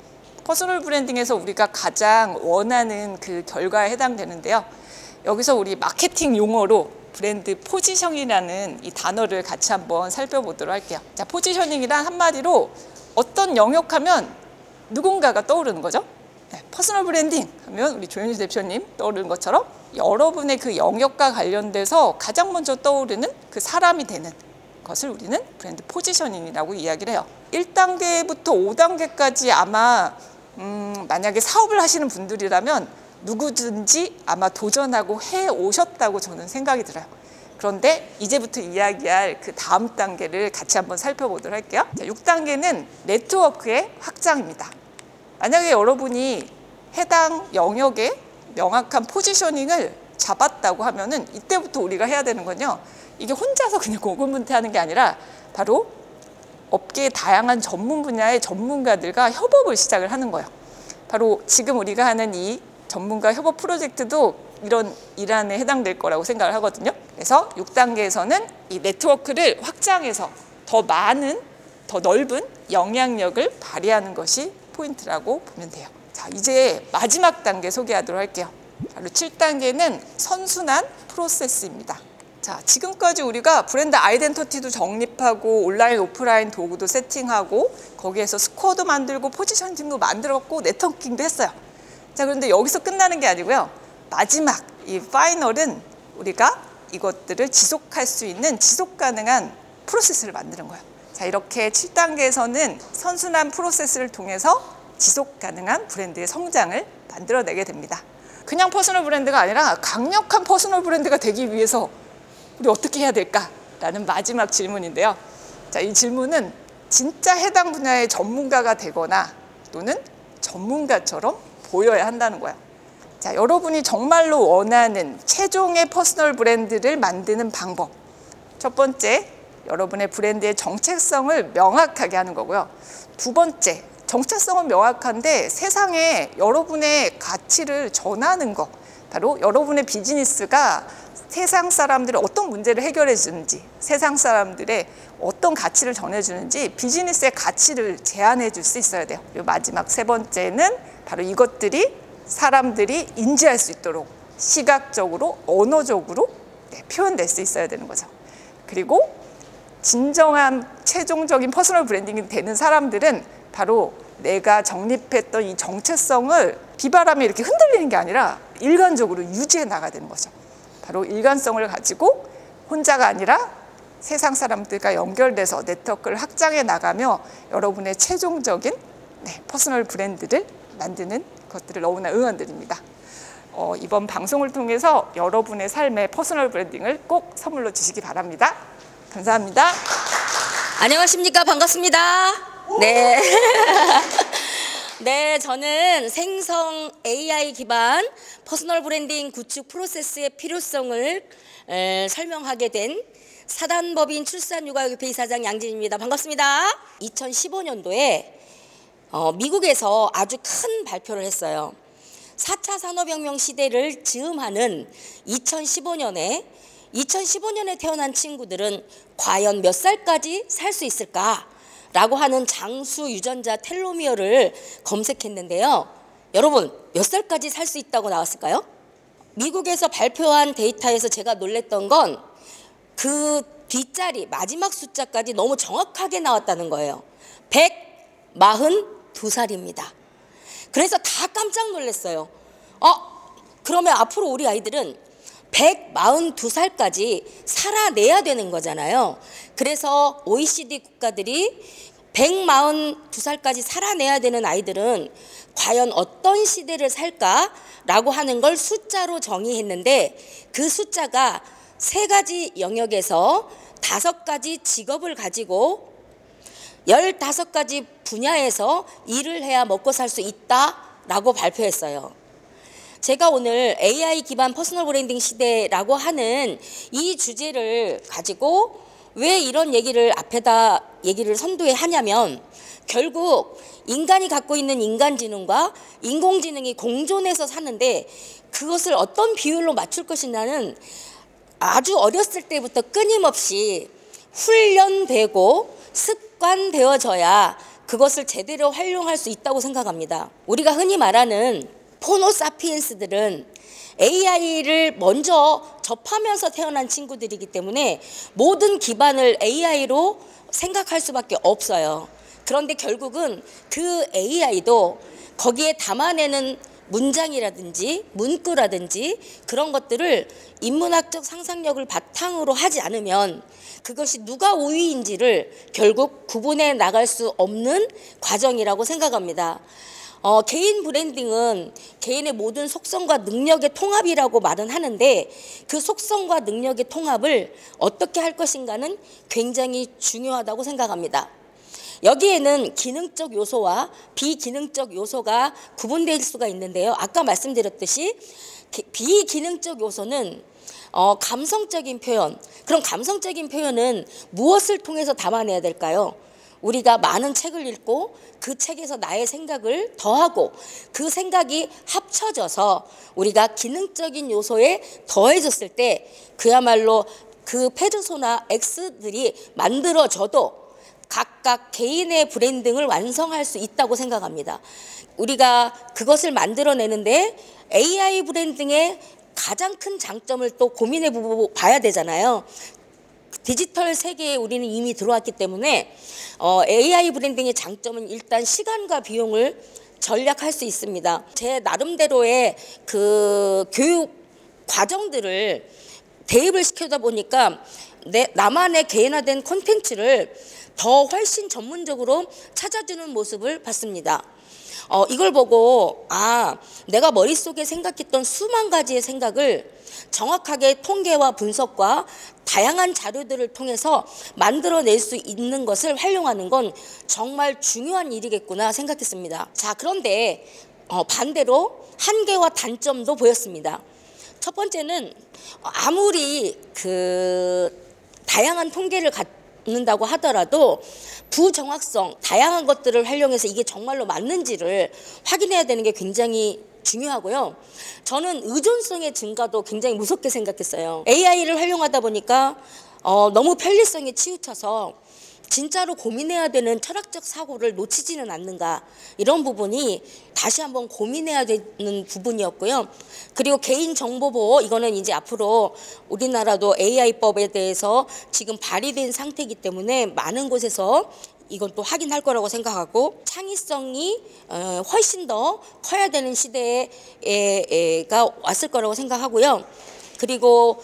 퍼스널 브랜딩에서 우리가 가장 원하는 그 결과에 해당되는데요. 여기서 우리 마케팅 용어로 브랜드 포지셔닝이라는 이 단어를 같이 한번 살펴보도록 할게요. 자, 포지셔닝이란 한마디로 어떤 영역하면 누군가가 떠오르는 거죠. 네, 퍼스널 브랜딩 하면 우리 조현주 대표님 떠오르는 것처럼 여러분의 그 영역과 관련돼서 가장 먼저 떠오르는 그 사람이 되는 것을 우리는 브랜드 포지셔닝이라고 이야기를 해요. 1단계부터 5단계까지 아마 만약에 사업을 하시는 분들이라면 누구든지 아마 도전하고 해오셨다고 저는 생각이 들어요. 그런데 이제부터 이야기할 그 다음 단계를 같이 한번 살펴보도록 할게요. 자, 6단계는 네트워크의 확장입니다. 만약에 여러분이 해당 영역에 명확한 포지셔닝을 잡았다고 하면은 이때부터 우리가 해야 되는 건요, 이게 혼자서 그냥 고군분투하는 게 아니라 바로 업계의 다양한 전문 분야의 전문가들과 협업을 시작을 하는 거예요. 바로 지금 우리가 하는 이 전문가 협업 프로젝트도 이런 일환에 해당될 거라고 생각을 하거든요. 그래서 6단계에서는 이 네트워크를 확장해서 더 많은, 더 넓은 영향력을 발휘하는 것이 포인트라고 보면 돼요. 자, 이제 마지막 단계 소개하도록 할게요. 바로 7단계는 선순환 프로세스입니다. 자, 지금까지 우리가 브랜드 아이덴티티도 정립하고 온라인, 오프라인 도구도 세팅하고 거기에서 스코어도 만들고 포지셔닝도 만들었고 네트워킹도 했어요. 자, 그런데 여기서 끝나는 게 아니고요. 마지막 이 파이널은 우리가 이것들을 지속할 수 있는 지속 가능한 프로세스를 만드는 거예요. 자, 이렇게 7단계에서는 선순환 프로세스를 통해서 지속 가능한 브랜드의 성장을 만들어내게 됩니다. 그냥 퍼스널 브랜드가 아니라 강력한 퍼스널 브랜드가 되기 위해서 우리 어떻게 해야 될까라는 마지막 질문인데요. 자, 이 질문은 진짜 해당 분야의 전문가가 되거나 또는 전문가처럼 보여야 한다는 거예요. 자, 여러분이 정말로 원하는 최종의 퍼스널 브랜드를 만드는 방법. 첫 번째, 여러분의 브랜드의 정체성을 명확하게 하는 거고요. 두 번째, 정체성은 명확한데 세상에 여러분의 가치를 전하는 것. 바로 여러분의 비즈니스가 세상 사람들의 어떤 문제를 해결해 주는지, 세상 사람들의 어떤 가치를 전해주는지 비즈니스의 가치를 제안해 줄 수 있어야 돼요. 그리고 마지막 세 번째는 바로 이것들이 사람들이 인지할 수 있도록 시각적으로, 언어적으로 표현될 수 있어야 되는 거죠. 그리고 진정한 최종적인 퍼스널 브랜딩이 되는 사람들은 바로 내가 정립했던 이 정체성을 비바람에 이렇게 흔들리는 게 아니라 일관적으로 유지해 나가야 되는 거죠. 바로 일관성을 가지고 혼자가 아니라 세상 사람들과 연결돼서 네트워크를 확장해 나가며 여러분의 최종적인 퍼스널 브랜드를 만드는 것들을 너무나 응원드립니다. 이번 방송을 통해서 여러분의 삶의 퍼스널 브랜딩을 꼭 선물로 주시기 바랍니다. 감사합니다. 안녕하십니까. 반갑습니다. 네. 네, 저는 생성 AI 기반 퍼스널 브랜딩 구축 프로세스의 필요성을 설명하게 된 사단법인 출산육아협회 이사장 양진입니다. 반갑습니다. 2015년도에 미국에서 아주 큰 발표를 했어요. 4차 산업혁명 시대를 즈음하는 2015년에 태어난 친구들은 과연 몇 살까지 살 수 있을까? 라고 하는 장수 유전자 텔로미어를 검색했는데요. 여러분, 몇 살까지 살 수 있다고 나왔을까요? 미국에서 발표한 데이터에서 제가 놀랬던 건 그 뒷자리 마지막 숫자까지 너무 정확하게 나왔다는 거예요. 142살입니다. 그래서 다 깜짝 놀랐어요. 그러면 앞으로 우리 아이들은 142살까지 살아내야 되는 거잖아요. 그래서 OECD 국가들이 142살까지 살아내야 되는 아이들은 과연 어떤 시대를 살까라고 하는 걸 숫자로 정의했는데 그 숫자가 3가지 영역에서 5가지 직업을 가지고 15가지 분야에서 일을 해야 먹고 살 수 있다라고 발표했어요. 제가 오늘 AI 기반 퍼스널 브랜딩 시대라고 하는 이 주제를 가지고 왜 이런 얘기를 앞에다 얘기를 선도해 하냐면 결국 인간이 갖고 있는 인간지능과 인공지능이 공존해서 사는데 그것을 어떤 비율로 맞출 것이냐는 아주 어렸을 때부터 끊임없이 훈련되고 습관되어져야 그것을 제대로 활용할 수 있다고 생각합니다. 우리가 흔히 말하는 호모사피엔스들은 AI를 먼저 접하면서 태어난 친구들이기 때문에 모든 기반을 AI로 생각할 수밖에 없어요. 그런데 결국은 그 AI도 거기에 담아내는 문장이라든지 문구라든지 그런 것들을 인문학적 상상력을 바탕으로 하지 않으면 그것이 누가 우위인지를 결국 구분해 나갈 수 없는 과정이라고 생각합니다. 개인 브랜딩은 개인의 모든 속성과 능력의 통합이라고 말은 하는데 그 속성과 능력의 통합을 어떻게 할 것인가는 굉장히 중요하다고 생각합니다. 여기에는 기능적 요소와 비기능적 요소가 구분될 수가 있는데요. 아까 말씀드렸듯이 비기능적 요소는 감성적인 표현. 그럼 감성적인 표현은 무엇을 통해서 담아내야 될까요? 우리가 많은 책을 읽고 그 책에서 나의 생각을 더하고 그 생각이 합쳐져서 우리가 기능적인 요소에 더해졌을 때 그야말로 그 페르소나 X들이 만들어져도 각각 개인의 브랜딩을 완성할 수 있다고 생각합니다. 우리가 그것을 만들어내는데 AI 브랜딩의 가장 큰 장점을 또 고민해 봐야 되잖아요. 디지털 세계에 우리는 이미 들어왔기 때문에 AI 브랜딩의 장점은 일단 시간과 비용을 절약할 수 있습니다. 제 나름대로의 그 교육 과정들을 대입을 시켜다 보니까 나만의 개인화된 콘텐츠를 더 훨씬 전문적으로 찾아주는 모습을 봤습니다. 이걸 보고 내가 머릿속에 생각했던 수만 가지의 생각을 정확하게 통계와 분석과 다양한 자료들을 통해서 만들어낼 수 있는 것을 활용하는 건 정말 중요한 일이겠구나 생각했습니다. 자, 그런데 반대로 한계와 단점도 보였습니다. 첫 번째는 아무리 다양한 통계를 갖는다고 하더라도 부정확성, 다양한 것들을 활용해서 이게 정말로 맞는지를 확인해야 되는 게 굉장히 중요하고요. 저는 의존성의 증가도 굉장히 무섭게 생각했어요. AI를 활용하다 보니까 너무 편리성에 치우쳐서 진짜로 고민해야 되는 철학적 사고를 놓치지는 않는가, 이런 부분이 다시 한번 고민해야 되는 부분이었고요. 그리고 개인정보보호, 이거는 이제 앞으로 우리나라도 AI법에 대해서 지금 발의된 상태이기 때문에 많은 곳에서 이건 또 확인할 거라고 생각하고, 창의성이 훨씬 더 커야 되는 시대가 왔을 거라고 생각하고요. 그리고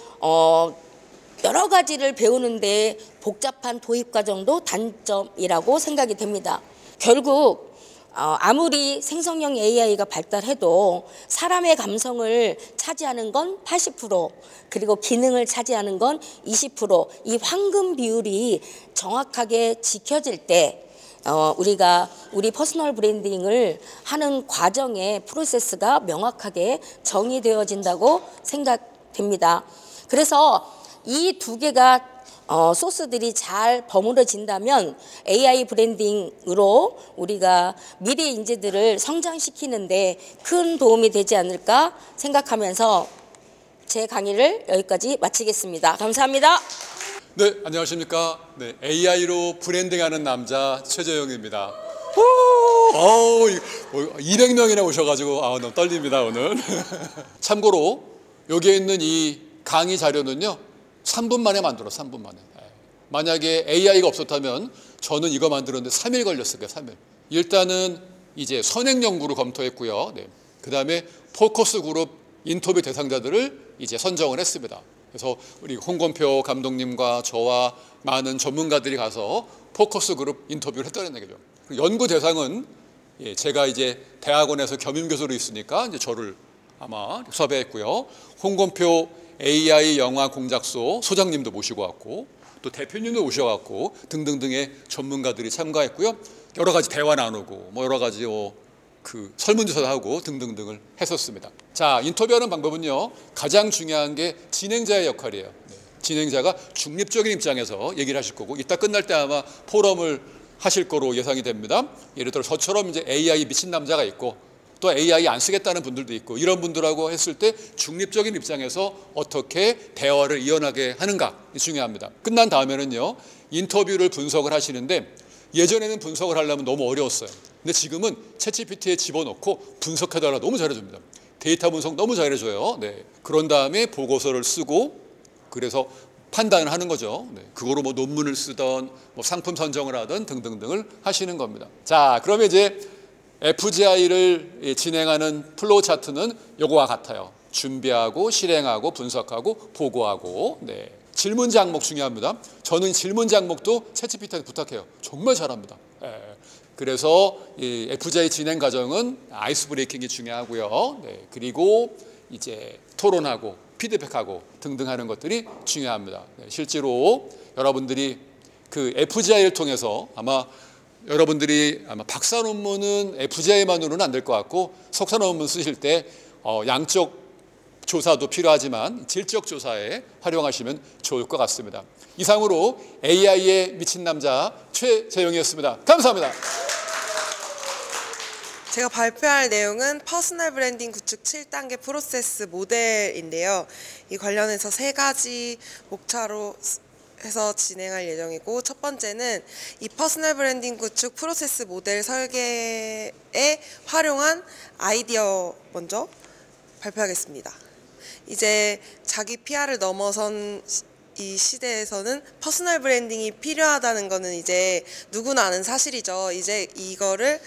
여러 가지를 배우는데 복잡한 도입 과정도 단점이라고 생각이 됩니다. 결국 아무리 생성형 AI가 발달해도 사람의 감성을 차지하는 건 80%, 그리고 기능을 차지하는 건 20%, 이 황금 비율이 정확하게 지켜질 때 우리가 우리 퍼스널 브랜딩을 하는 과정의 프로세스가 명확하게 정의되어진다고 생각됩니다. 그래서 이 두 개가 소스들이 잘 버무려진다면 AI 브랜딩으로 우리가 미래 인재들을 성장시키는데 큰 도움이 되지 않을까 생각하면서 제 강의를 여기까지 마치겠습니다. 감사합니다. 네, 안녕하십니까. 네, AI로 브랜딩하는 남자 최재영입니다. 200명이나 오셔가지고 너무 떨립니다 오늘. 참고로 여기에 있는 이 강의 자료는요 3분 만에 만들어 3분 만에. 만약에 AI가 없었다면 저는 이거 만드는데 3일 걸렸을 거예요. 3일. 일단은 이제 선행 연구를 검토했고요. 네. 그 다음에 포커스 그룹 인터뷰 대상자들을 이제 선정을 했습니다. 그래서 우리 홍건표 감독님과 저와 많은 전문가들이 가서 포커스 그룹 인터뷰를 했다는 얘기죠. 연구 대상은 제가 이제 대학원에서 겸임 교수로 있으니까 이제 저를 아마 섭외했고요. 홍건표 AI 영화 공작소 소장님도 모시고 왔고, 또 대표님도 오셔갖고 등등등의 전문가들이 참가했고요. 여러 가지 대화 나누고 여러 가지 설문조사도 하고 등등등을 했었습니다. 자, 인터뷰하는 방법은요 가장 중요한 게 진행자의 역할이에요. 네. 진행자가 중립적인 입장에서 얘기를 하실 거고, 이따 끝날 때 아마 포럼을 하실 거로 예상이 됩니다. 예를 들어 저처럼 이제 AI 미친 남자가 있고, 또 AI 안 쓰겠다는 분들도 있고, 이런 분들하고 했을 때 중립적인 입장에서 어떻게 대화를 이어나게 하는가 중요합니다. 끝난 다음에는요 인터뷰를 분석을 하시는데, 예전에는 분석을 하려면 너무 어려웠어요. 근데 지금은 챗GPT에 집어넣고 분석해달라 너무 잘해줍니다. 데이터 분석 너무 잘해줘요. 네. 그런 다음에 보고서를 쓰고, 그래서 판단을 하는 거죠. 네. 그거로 논문을 쓰던 상품 선정을 하던 등등등을 하시는 겁니다. 자, 그러면 이제 FGI를 진행하는 플로우 차트는 요거와 같아요. 준비하고 실행하고 분석하고 보고하고. 네. 질문 장목 중요합니다. 저는 질문 장목도 챗GPT한테 부탁해요. 정말 잘합니다. 네. 그래서 이 FGI 진행 과정은 아이스 브레이킹이 중요하고요. 네. 그리고 이제 토론하고 피드백하고 등등 하는 것들이 중요합니다. 네. 실제로 여러분들이 그 FGI를 통해서 여러분들이 아마 박사 논문은 FGI만으로는 안 될 것 같고, 석사 논문 쓰실 때 양적 조사도 필요하지만 질적 조사에 활용하시면 좋을 것 같습니다. 이상으로 AI에 미친 남자 최재영이었습니다. 감사합니다. 제가 발표할 내용은 퍼스널 브랜딩 구축 7단계 프로세스 모델인데요. 이 관련해서 3가지 목차로 해서 진행할 예정이고, 첫 번째는 이 퍼스널 브랜딩 구축 프로세스 모델 설계에 활용한 아이디어 먼저 발표하겠습니다. 이제 자기 PR을 넘어선 이 시대에서는 퍼스널 브랜딩이 필요하다는 거는 이제 누구나 아는 사실이죠. 이제 이거를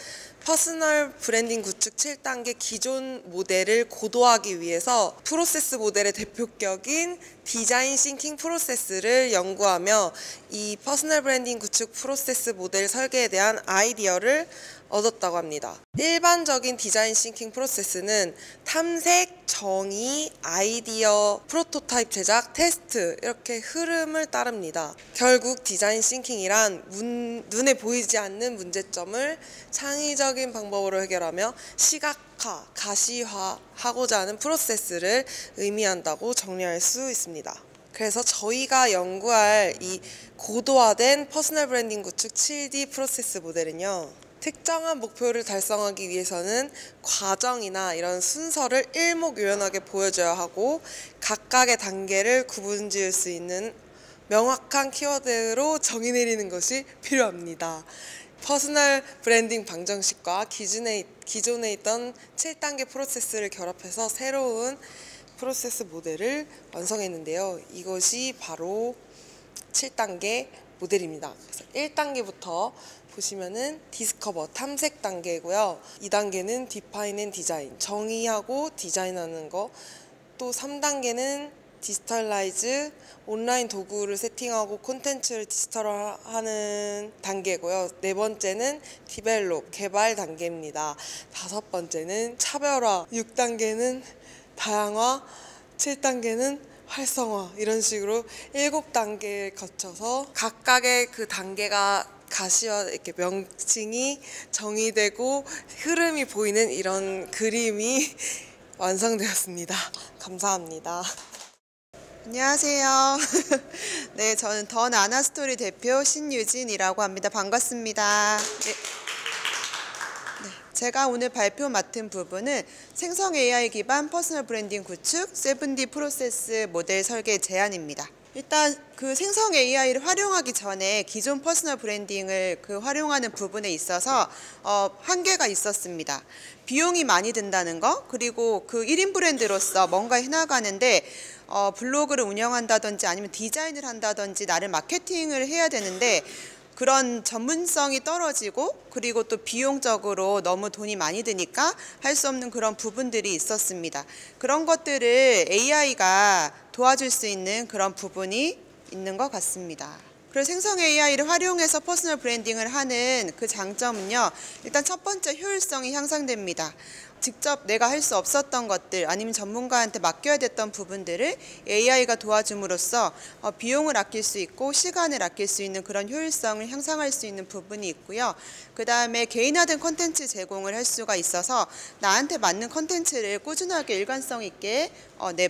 퍼스널 브랜딩 구축 7단계 기존 모델을 고도화하기 위해서 프로세스 모델의 대표격인 디자인 싱킹 프로세스를 연구하며 이 퍼스널 브랜딩 구축 프로세스 모델 설계에 대한 아이디어를 얻었다고 합니다. 일반적인 디자인 싱킹 프로세스는 탐색, 정의, 아이디어, 프로토타입 제작, 테스트 이렇게 흐름을 따릅니다. 결국 디자인 싱킹이란 눈에 보이지 않는 문제점을 창의적인 방법으로 해결하며 시각화, 가시화하고자 하는 프로세스를 의미한다고 정리할 수 있습니다. 그래서 저희가 연구할 이 고도화된 퍼스널 브랜딩 구축 7D 프로세스 모델은요. 특정한 목표를 달성하기 위해서는 과정이나 이런 순서를 일목요연하게 보여줘야 하고 각각의 단계를 구분지을 수 있는 명확한 키워드로 정의 내리는 것이 필요합니다. 퍼스널 브랜딩 방정식과 기존에 있던 7단계 프로세스를 결합해서 새로운 프로세스 모델을 완성했는데요. 이것이 바로 7단계 모델입니다. 그래서 1단계부터 보시면은 디스커버, 탐색 단계고요. 2단계는 디파인 앤 디자인, 정의하고 디자인하는 거. 또 3단계는 디지털라이즈, 온라인 도구를 세팅하고 콘텐츠를 디지털화하는 단계고요. 4번째는 디벨롭, 개발 단계입니다. 5번째는 차별화, 6단계는 다양화, 7단계는 활성화, 이런 식으로 7단계를 거쳐서 각각의 그 단계가 가시화 이렇게 명칭이 정의되고 흐름이 보이는 이런 그림이 완성되었습니다. 감사합니다. 안녕하세요. 네, 저는 더 나나스토리 대표 신유진이라고 합니다. 반갑습니다. 네. 제가 오늘 발표 맡은 부분은 생성 AI 기반 퍼스널 브랜딩 구축 7D 프로세스 모델 설계 제안입니다. 일단 그 생성 AI를 활용하기 전에 기존 퍼스널 브랜딩을 활용하는 부분에 있어서 한계가 있었습니다. 비용이 많이 든다는 거, 그리고 그 1인 브랜드로서 뭔가 해나가는데 블로그를 운영한다든지 아니면 디자인을 한다든지 나를 마케팅을 해야 되는데 그런 전문성이 떨어지고 그리고 또 비용적으로 너무 돈이 많이 드니까 할 수 없는 그런 부분들이 있었습니다. 그런 것들을 AI가 도와줄 수 있는 그런 부분이 있는 것 같습니다. 그리고 생성 AI를 활용해서 퍼스널 브랜딩을 하는 그 장점은요. 일단 첫 번째 효율성이 향상됩니다. 직접 내가 할 수 없었던 것들 아니면 전문가한테 맡겨야 됐던 부분들을 AI가 도와줌으로써 비용을 아낄 수 있고 시간을 아낄 수 있는 그런 효율성을 향상할 수 있는 부분이 있고요. 그 다음에 개인화된 콘텐츠 제공을 할 수가 있어서 나한테 맞는 콘텐츠를 꾸준하게 일관성 있게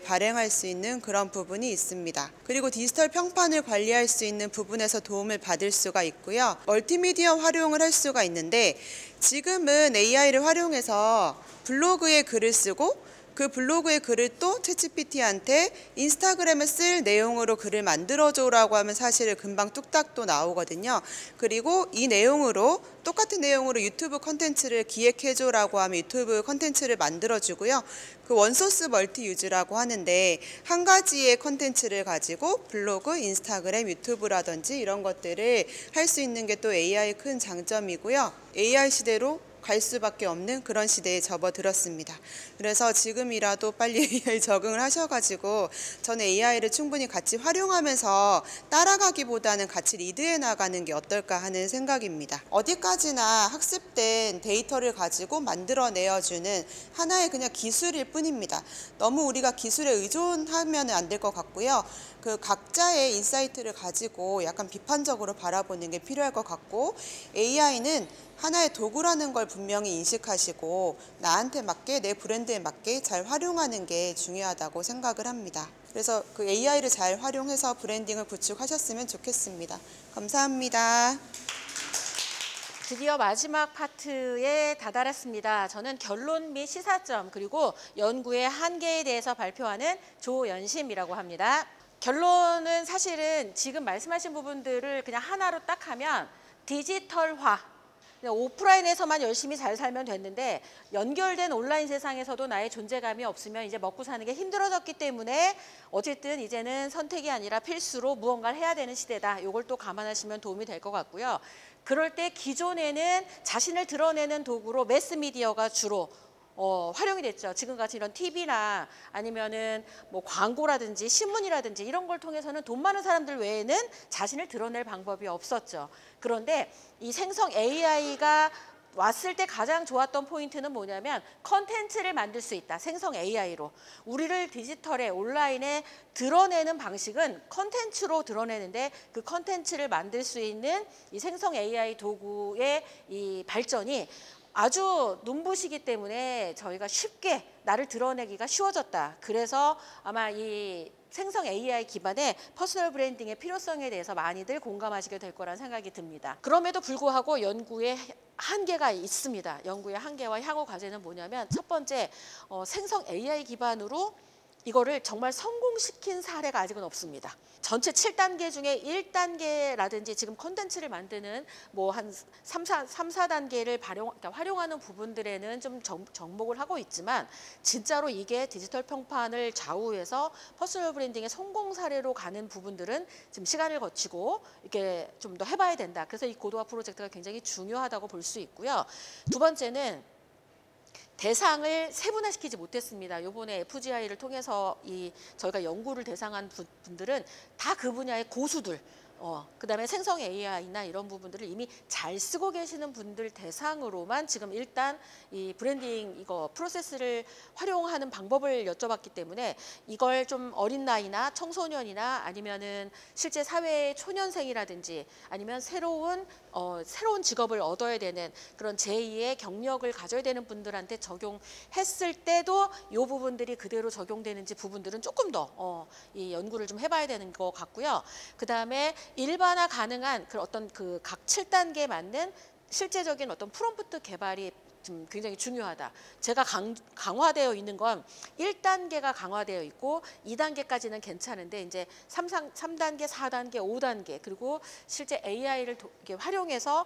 발행할 수 있는 그런 부분이 있습니다. 그리고 디지털 평판을 관리할 수 있는 부분에서 도움을 받을 수가 있고요. 멀티미디어 활용을 할 수가 있는데 지금은 AI를 활용해서 블로그에 글을 쓰고 그 블로그의 글을 또 챗GPT한테 인스타그램에 쓸 내용으로 글을 만들어줘라고 하면 사실 금방 뚝딱 또 나오거든요. 그리고 이 내용으로 똑같은 내용으로 유튜브 컨텐츠를 기획해줘라고 하면 유튜브 컨텐츠를 만들어주고요. 그 원소스 멀티 유즈라고 하는데 한 가지의 컨텐츠를 가지고 블로그, 인스타그램, 유튜브라든지 이런 것들을 할 수 있는 게 또 AI의 큰 장점이고요. AI 시대로 갈 수밖에 없는 그런 시대에 접어들었습니다. 그래서 지금이라도 빨리 AI 적응을 하셔가지고 저는 AI를 충분히 같이 활용하면서 따라가기보다는 같이 리드해 나가는 게 어떨까 하는 생각입니다. 어디까지나 학습된 데이터를 가지고 만들어내어주는 하나의 그냥 기술일 뿐입니다. 너무 우리가 기술에 의존하면 안 될 것 같고요. 그 각자의 인사이트를 가지고 약간 비판적으로 바라보는 게 필요할 것 같고 AI는 하나의 도구라는 걸 분명히 인식하시고 나한테 맞게 내 브랜드에 맞게 잘 활용하는 게 중요하다고 생각을 합니다. 그래서 그 AI를 잘 활용해서 브랜딩을 구축하셨으면 좋겠습니다. 감사합니다. 드디어 마지막 파트에 다다랐습니다. 저는 결론 및 시사점 그리고 연구의 한계에 대해서 발표하는 조연심이라고 합니다. 결론은 사실은 지금 말씀하신 부분들을 그냥 하나로 딱 하면 디지털화, 그냥 오프라인에서만 열심히 잘 살면 됐는데 연결된 온라인 세상에서도 나의 존재감이 없으면 이제 먹고 사는 게 힘들어졌기 때문에 어쨌든 이제는 선택이 아니라 필수로 무언가를 해야 되는 시대다. 이걸 또 감안하시면 도움이 될 것 같고요. 그럴 때 기존에는 자신을 드러내는 도구로 매스미디어가 주로 활용이 됐죠. 지금같이 이런 TV나 아니면은 뭐 광고라든지 신문이라든지 이런 걸 통해서는 돈 많은 사람들 외에는 자신을 드러낼 방법이 없었죠. 그런데 이 생성 AI가 왔을 때 가장 좋았던 포인트는 뭐냐면 컨텐츠를 만들 수 있다. 생성 AI로. 우리를 디지털에 온라인에 드러내는 방식은 컨텐츠로 드러내는데 그 컨텐츠를 만들 수 있는 이 생성 AI 도구의 이 발전이 아주 눈부시기 때문에 저희가 쉽게 나를 드러내기가 쉬워졌다. 그래서 아마 이 생성 AI 기반의 퍼스널 브랜딩의 필요성에 대해서 많이들 공감하시게 될 거란 생각이 듭니다. 그럼에도 불구하고 연구에 한계가 있습니다. 연구의 한계와 향후 과제는 뭐냐면 첫 번째, 생성 AI 기반으로 이거를 정말 성공시킨 사례가 아직은 없습니다. 전체 7단계 중에 1단계라든지 지금 콘텐츠를 만드는 뭐 한 3, 4단계를 활용하는 부분들에는 좀 접목을 하고 있지만 진짜로 이게 디지털 평판을 좌우해서 퍼스널 브랜딩의 성공 사례로 가는 부분들은 지금 시간을 거치고 이렇게 좀 더 해봐야 된다. 그래서 이 고도화 프로젝트가 굉장히 중요하다고 볼 수 있고요. 두 번째는 대상을 세분화시키지 못했습니다. 이번에 FGI를 통해서 저희가 연구를 대상한 분들은 다 그 분야의 고수들, 그다음에 생성 AI나 이런 부분들을 이미 잘 쓰고 계시는 분들 대상으로만 지금 일단 이 브랜딩 이거 프로세스를 활용하는 방법을 여쭤봤기 때문에 이걸 좀 어린 나이나 청소년이나 아니면은 실제 사회의 초년생이라든지 아니면 새로운 직업을 얻어야 되는 그런 제2의 경력을 가져야 되는 분들한테 적용했을 때도 이 부분들이 그대로 적용되는지 부분들은 조금 더 이 연구를 좀 해봐야 되는 것 같고요. 그 다음에 일반화 가능한 그 어떤 그 각 7단계에 맞는 실제적인 어떤 프롬프트 개발이 좀 굉장히 중요하다. 제가 강화되어 있는 건 1단계가 강화되어 있고 2단계까지는 괜찮은데 이제 3단계, 4단계, 5단계 그리고 실제 AI를 활용해서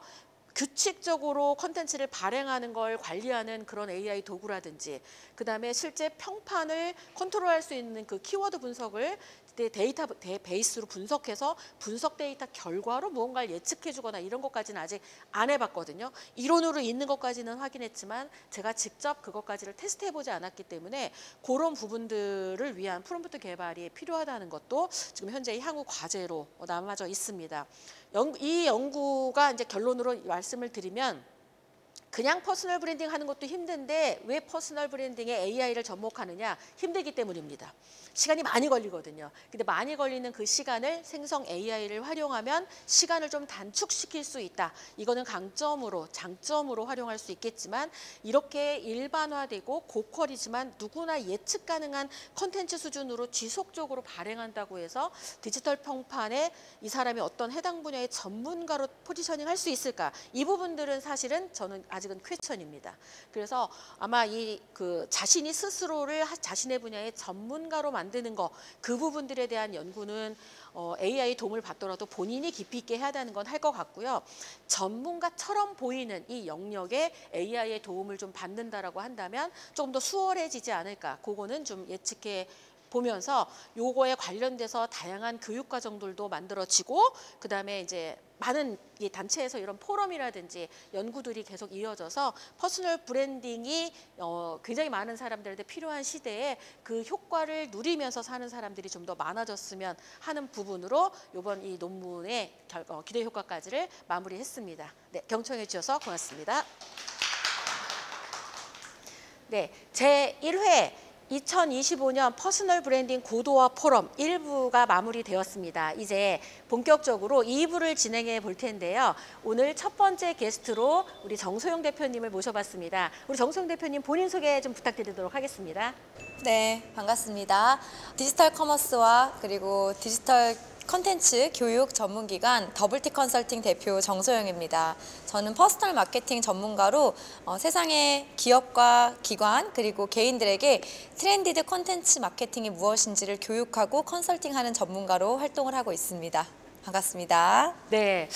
규칙적으로 콘텐츠를 발행하는 걸 관리하는 그런 AI 도구라든지 그다음에 실제 평판을 컨트롤할 수 있는 그 키워드 분석을 데이터 베이스로 분석해서 분석 데이터 결과로 무언가를 예측해 주거나 이런 것까지는 아직 안 해봤거든요. 이론으로 있는 것까지는 확인했지만 제가 직접 그것까지를 테스트해 보지 않았기 때문에 그런 부분들을 위한 프롬프트 개발이 필요하다는 것도 지금 현재 향후 과제로 남아져 있습니다. 이 연구가 이제 결론으로 말씀을 드리면 그냥 퍼스널 브랜딩 하는 것도 힘든데 왜 퍼스널 브랜딩에 AI를 접목하느냐? 힘들기 때문입니다. 시간이 많이 걸리거든요. 근데 많이 걸리는 그 시간을 생성 AI를 활용하면 시간을 좀 단축시킬 수 있다. 이거는 강점으로, 장점으로 활용할 수 있겠지만 이렇게 일반화되고 고퀄이지만 누구나 예측 가능한 콘텐츠 수준으로 지속적으로 발행한다고 해서 디지털 평판에 이 사람이 어떤 해당 분야의 전문가로 포지셔닝 할 수 있을까? 이 부분들은 사실은 저는 아직은 퀘스천입니다. 그래서 아마 자신이 스스로를 자신의 분야의 전문가로 만드는 거, 그 부분들에 대한 연구는 AI 도움을 받더라도 본인이 깊이 있게 해야 되는 건 할 것 같고요. 전문가처럼 보이는 이 영역에 AI의 도움을 좀 받는다라고 한다면 조금 더 수월해지지 않을까. 그거는 좀 예측해 보면서 요거에 관련돼서 다양한 교육 과정들도 만들어지고 그다음에 이제 많은 이 단체에서 이런 포럼이라든지 연구들이 계속 이어져서 퍼스널 브랜딩이 굉장히 많은 사람들한테 필요한 시대에 그 효과를 누리면서 사는 사람들이 좀 더 많아졌으면 하는 부분으로 이번 이 논문의 기대 효과까지를 마무리했습니다. 네, 경청해 주셔서 고맙습니다. 네, 제1회 2025년 퍼스널 브랜딩 고도화 포럼 1부가 마무리되었습니다. 이제 본격적으로 2부를 진행해 볼 텐데요. 오늘 첫 번째 게스트로 우리 정소영 대표님을 모셔봤습니다. 우리 정소영 대표님 본인 소개 좀 부탁드리도록 하겠습니다. 네, 반갑습니다. 디지털 커머스와 그리고 디지털 컨텐츠 교육 전문기관 더블티 컨설팅 대표 정소영입니다. 저는 퍼스널 마케팅 전문가로 세상의 기업과 기관 그리고 개인들에게 트렌디드 컨텐츠 마케팅이 무엇인지를 교육하고 컨설팅하는 전문가로 활동을 하고 있습니다. 반갑습니다. 네.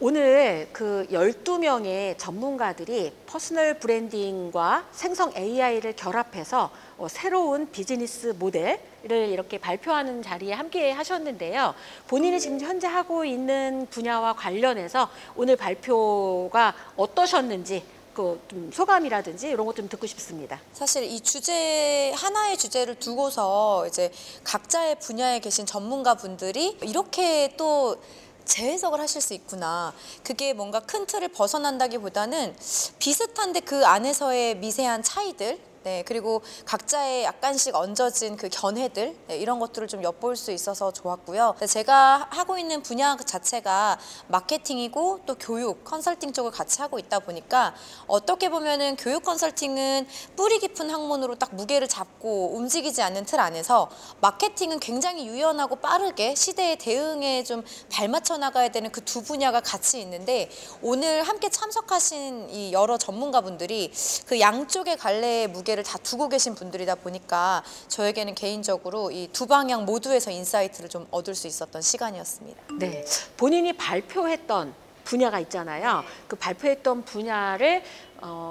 오늘 그 12명의 전문가들이 퍼스널 브랜딩과 생성 AI를 결합해서 새로운 비즈니스 모델을 이렇게 발표하는 자리에 함께 하셨는데요. 본인이 지금 현재 하고 있는 분야와 관련해서 오늘 발표가 어떠셨는지 좀 소감이라든지 이런 것 좀 듣고 싶습니다. 사실 이 주제 하나의 주제를 두고서 이제 각자의 분야에 계신 전문가분들이 이렇게 또 재해석을 하실 수 있구나. 그게 뭔가 큰 틀을 벗어난다기보다는 비슷한데 그 안에서의 미세한 차이들, 네, 그리고 각자의 약간씩 얹어진 그 견해들, 네, 이런 것들을 좀 엿볼 수 있어서 좋았고요. 제가 하고 있는 분야 자체가 마케팅이고 또 교육, 컨설팅 쪽을 같이 하고 있다 보니까 어떻게 보면은 교육 컨설팅은 뿌리 깊은 학문으로 딱 무게를 잡고 움직이지 않는 틀 안에서 마케팅은 굉장히 유연하고 빠르게 시대에 대응에 좀 발맞춰 나가야 되는 그 두 분야가 같이 있는데 오늘 함께 참석하신 이 여러 전문가분들이 그 양쪽의 갈래의 무게를 다 두고 계신 분들이다 보니까 저에게는 개인적으로 이 두 방향 모두에서 인사이트를 좀 얻을 수 있었던 시간이었습니다. 네, 본인이 발표했던 분야가 있잖아요. 그 발표했던 분야를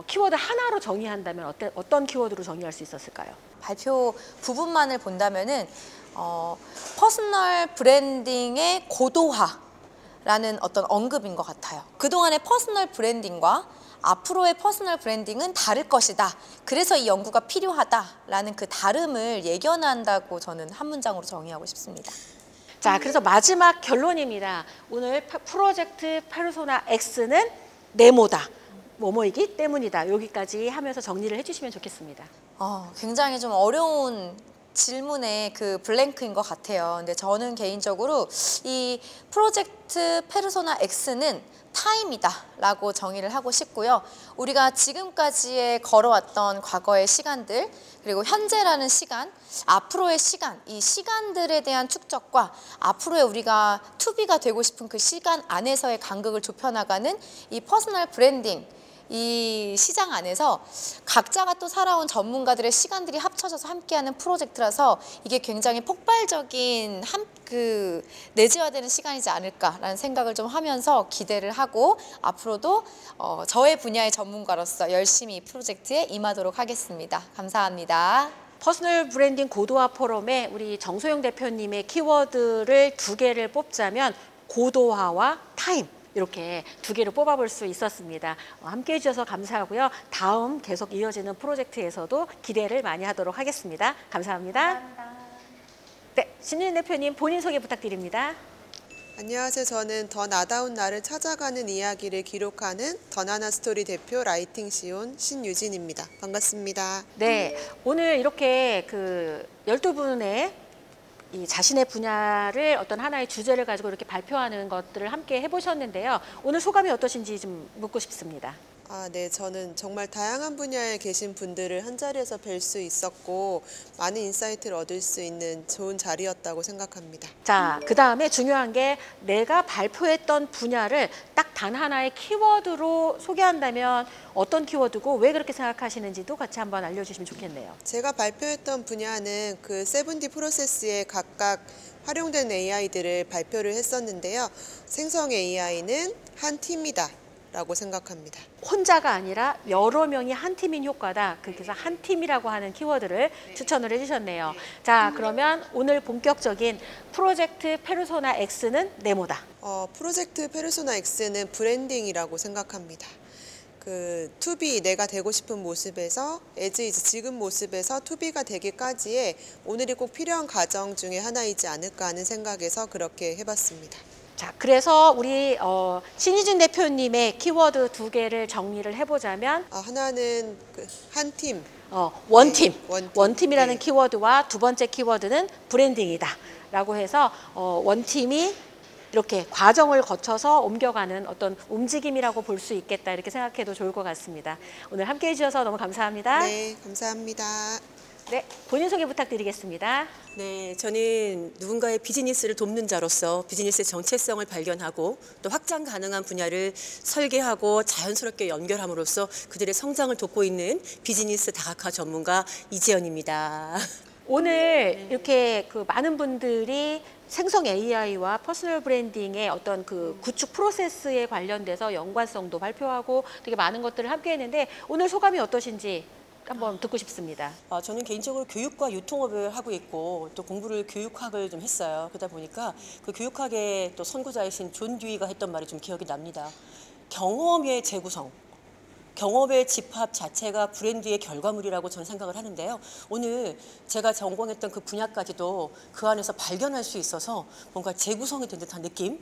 키워드 하나로 정의한다면 어떤 키워드로 정의할 수 있었을까요? 발표 부분만을 본다면은 퍼스널 브랜딩의 고도화라는 어떤 언급인 것 같아요. 그동안의 퍼스널 브랜딩과 앞으로의 퍼스널 브랜딩은 다를 것이다. 그래서 이 연구가 필요하다라는 그 다름을 예견한다고 저는 한 문장으로 정의하고 싶습니다. 자, 그래서 마지막 결론입니다. 오늘 프로젝트 페르소나 X는 네모다. 뭐뭐이기 때문이다. 여기까지 하면서 정리를 해주시면 좋겠습니다. 굉장히 좀 어려운 질문의 그 블랭크인 것 같아요. 근데 저는 개인적으로 이 프로젝트 페르소나 X는 타임이다 라고 정의를 하고 싶고요. 우리가 지금까지의 걸어왔던 과거의 시간들, 그리고 현재라는 시간, 앞으로의 시간, 이 시간들에 대한 축적과 앞으로의 우리가 투비가 되고 싶은 그 시간 안에서의 간극을 좁혀나가는 이 퍼스널 브랜딩, 이 시장 안에서 각자가 또 살아온 전문가들의 시간들이 합쳐져서 함께하는 프로젝트라서 이게 굉장히 폭발적인 내재화되는 시간이지 않을까라는 생각을 좀 하면서 기대를 하고 앞으로도 저의 분야의 전문가로서 열심히 이 프로젝트에 임하도록 하겠습니다. 감사합니다. 퍼스널 브랜딩 고도화 포럼에 우리 정소영 대표님의 키워드를 2개를 뽑자면 고도화와 타임, 이렇게 2개를 뽑아볼 수 있었습니다. 함께해 주셔서 감사하고요. 다음 계속 이어지는 프로젝트에서도 기대를 많이 하도록 하겠습니다. 감사합니다. 네, 신윤 대표님 본인 소개 부탁드립니다. 안녕하세요. 저는 더 나다운 나를 찾아가는 이야기를 기록하는 더 나나 스토리 대표 라이팅 시온 신유진입니다. 반갑습니다. 네, 오늘 이렇게 12분의 이 자신의 분야를 어떤 하나의 주제를 가지고 이렇게 발표하는 것들을 함께 해보셨는데요. 오늘 소감이 어떠신지 좀 묻고 싶습니다. 네, 저는 정말 다양한 분야에 계신 분들을 한자리에서 뵐 수 있었고 많은 인사이트를 얻을 수 있는 좋은 자리였다고 생각합니다. 자, 그 다음에 중요한 게 내가 발표했던 분야를 딱 단 하나의 키워드로 소개한다면 어떤 키워드고 왜 그렇게 생각하시는지도 같이 한번 알려주시면 좋겠네요. 제가 발표했던 분야는 그 7D 프로세스에 각각 활용된 AI들을 발표를 했었는데요. 생성 AI는 한 팀이다 라고 생각합니다. 혼자가 아니라 여러 명이 한 팀인 효과다. 그래서 한 팀이라고 하는 키워드를 추천을 해주셨네요. 자, 그러면 오늘 본격적인 프로젝트 페르소나 X는 네모다. 프로젝트 페르소나 X는 브랜딩이라고 생각합니다. 투비, 내가 되고 싶은 모습에서 as is 지금 모습에서 투비가 되기까지의 오늘이 꼭 필요한 과정 중에 하나이지 않을까 하는 생각에서 그렇게 해봤습니다. 자, 그래서 우리 신희준 대표님의 키워드 2개를 정리를 해보자면 하나는 한 팀, 원팀, 네, 원팀이라는 네. 키워드와 두 번째 키워드는 브랜딩이다 라고 해서 원팀이 이렇게 과정을 거쳐서 옮겨가는 어떤 움직임이라고 볼 수 있겠다 이렇게 생각해도 좋을 것 같습니다. 오늘 함께해 주셔서 너무 감사합니다. 네, 감사합니다. 네, 본인 소개 부탁드리겠습니다. 네, 저는 누군가의 비즈니스를 돕는 자로서 비즈니스의 정체성을 발견하고 또 확장 가능한 분야를 설계하고 자연스럽게 연결함으로써 그들의 성장을 돕고 있는 비즈니스 다각화 전문가 이재현입니다. 오늘 이렇게 많은 분들이 생성 AI와 퍼스널 브랜딩의 어떤 그 구축 프로세스에 관련돼서 연관성도 발표하고 되게 많은 것들을 함께 했는데 오늘 소감이 어떠신지 한번 듣고 싶습니다. 저는 개인적으로 교육과 유통업을 하고 있고 또 공부를 교육학을 좀 했어요. 그러다 보니까 그 교육학의 또 선구자이신 존 듀이가 했던 말이 좀 기억이 납니다. 경험의 재구성, 경험의 집합 자체가 브랜드의 결과물이라고 저는 생각을 하는데요. 오늘 제가 전공했던 그 분야까지도 그 안에서 발견할 수 있어서 뭔가 재구성이 된 듯한 느낌,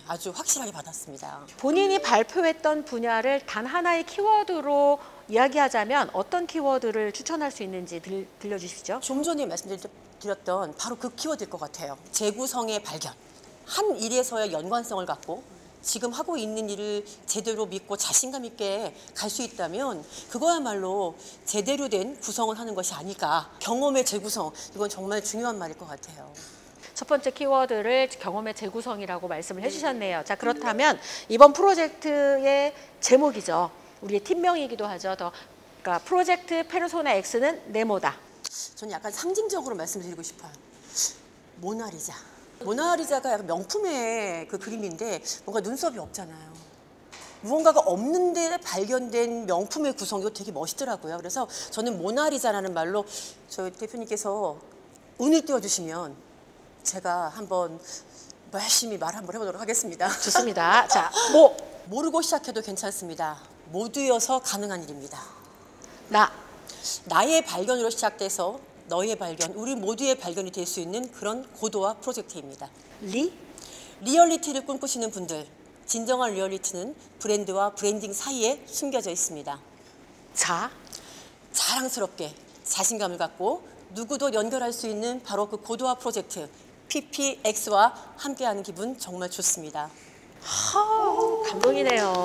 아주 확실하게 받았습니다. 본인이 발표했던 분야를 단 하나의 키워드로 이야기하자면 어떤 키워드를 추천할 수 있는지 들려주시죠. 좀 전에 말씀드렸던 바로 그 키워드일 것 같아요. 재구성의 발견. 한 일에서의 연관성을 갖고 지금 하고 있는 일을 제대로 믿고 자신감 있게 갈 수 있다면 그거야말로 제대로 된 구성을 하는 것이 아닐까. 경험의 재구성, 이건 정말 중요한 말일 것 같아요. 첫 번째 키워드를 경험의 재구성이라고 말씀을 해주셨네요. 자, 그렇다면 이번 프로젝트의 제목이죠. 우리의 팀명이기도 하죠. 그러니까 프로젝트 페르소나 X는 네모다. 저는 약간 상징적으로 말씀드리고 싶어요. 모나리자. 모나리자가 약간 명품의 그 그림인데 뭔가 눈썹이 없잖아요. 무언가가 없는데 발견된 명품의 구성, 이거 되게 멋있더라고요. 그래서 저는 모나리자라는 말로 저희 대표님께서 운을 띄워주시면 제가 한번 열심히 말 한번 해보도록 하겠습니다. 좋습니다. 자, 모르고 시작해도 괜찮습니다. 모두여서 가능한 일입니다. 나의 발견으로 시작돼서 너의 발견, 우리 모두의 발견이 될 수 있는 그런 고도화 프로젝트입니다. 리얼리티를 꿈꾸시는 분들, 진정한 리얼리티는 브랜드와 브랜딩 사이에 숨겨져 있습니다. 자랑스럽게 자신감을 갖고 누구도 연결할 수 있는 바로 그 고도화 프로젝트 PPX와 함께하는 기분 정말 좋습니다. 감동이네요. 너무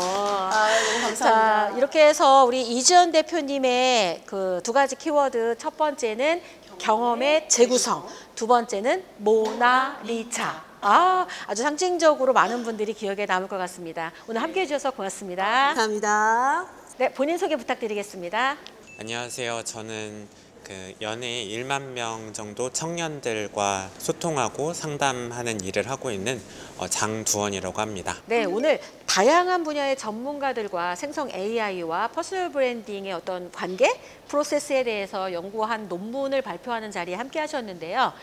감사합니다. 자, 이렇게 해서 우리 이주연 대표님의 그 두 가지 키워드, 첫 번째는 경험의 재구성, 두 번째는 모나리자. 아주 상징적으로 많은 분들이 기억에 남을 것 같습니다. 오늘 함께해 주셔서 고맙습니다. 감사합니다. 네, 본인 소개 부탁드리겠습니다. 안녕하세요. 저는 그 연에 1만 명 정도 청년들과 소통하고 상담하는 일을 하고 있는 장두원이라고 합니다. 네, 오늘 다양한 분야의 전문가들과 생성 AI와 퍼스널 브랜딩의 어떤 관계, 프로세스에 대해서 연구한 논문을 발표하는 자리에 함께 하셨는데요.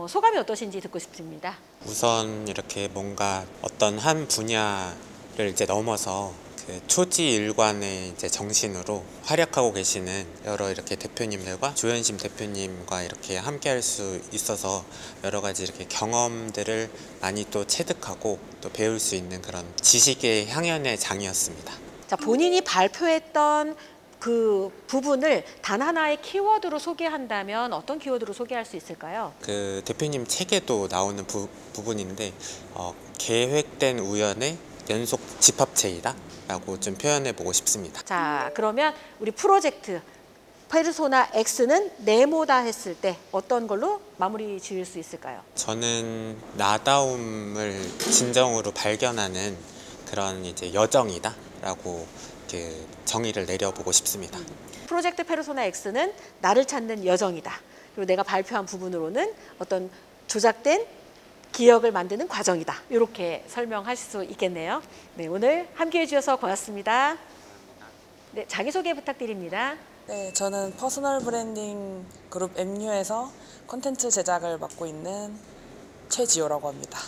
소감이 어떠신지 듣고 싶습니다. 우선 이렇게 뭔가 어떤 한 분야를 이제 넘어서 그 초지일관의 이제 정신으로 활약하고 계시는 여러 이렇게 대표님들과 조현심 대표님과 이렇게 함께할 수 있어서 여러 가지 이렇게 경험들을 많이 또 체득하고 또 배울 수 있는 그런 지식의 향연의 장이었습니다. 자, 본인이 발표했던 그 부분을 단 하나의 키워드로 소개한다면 어떤 키워드로 소개할 수 있을까요? 그 대표님 책에도 나오는 부분인데 계획된 우연의 연속 집합체이다 라고 좀 표현해 보고 싶습니다. 자, 그러면 우리 프로젝트 페르소나 X는 네모다 했을 때 어떤 걸로 마무리 지을 수 있을까요? 저는 나다움을 진정으로 발견하는 그런 이제 여정이다 라고 이렇게 정의를 내려보고 싶습니다. 프로젝트 페르소나 X는 나를 찾는 여정이다. 그리고 내가 발표한 부분으로는 어떤 조작된 기억을 만드는 과정이다. 이렇게 설명하실 수 있겠네요. 네, 오늘 함께해 주셔서 고맙습니다. 네, 자기소개 부탁드립니다. 네, 저는 퍼스널 브랜딩 그룹 MU에서 콘텐츠 제작을 맡고 있는 최지호라고 합니다.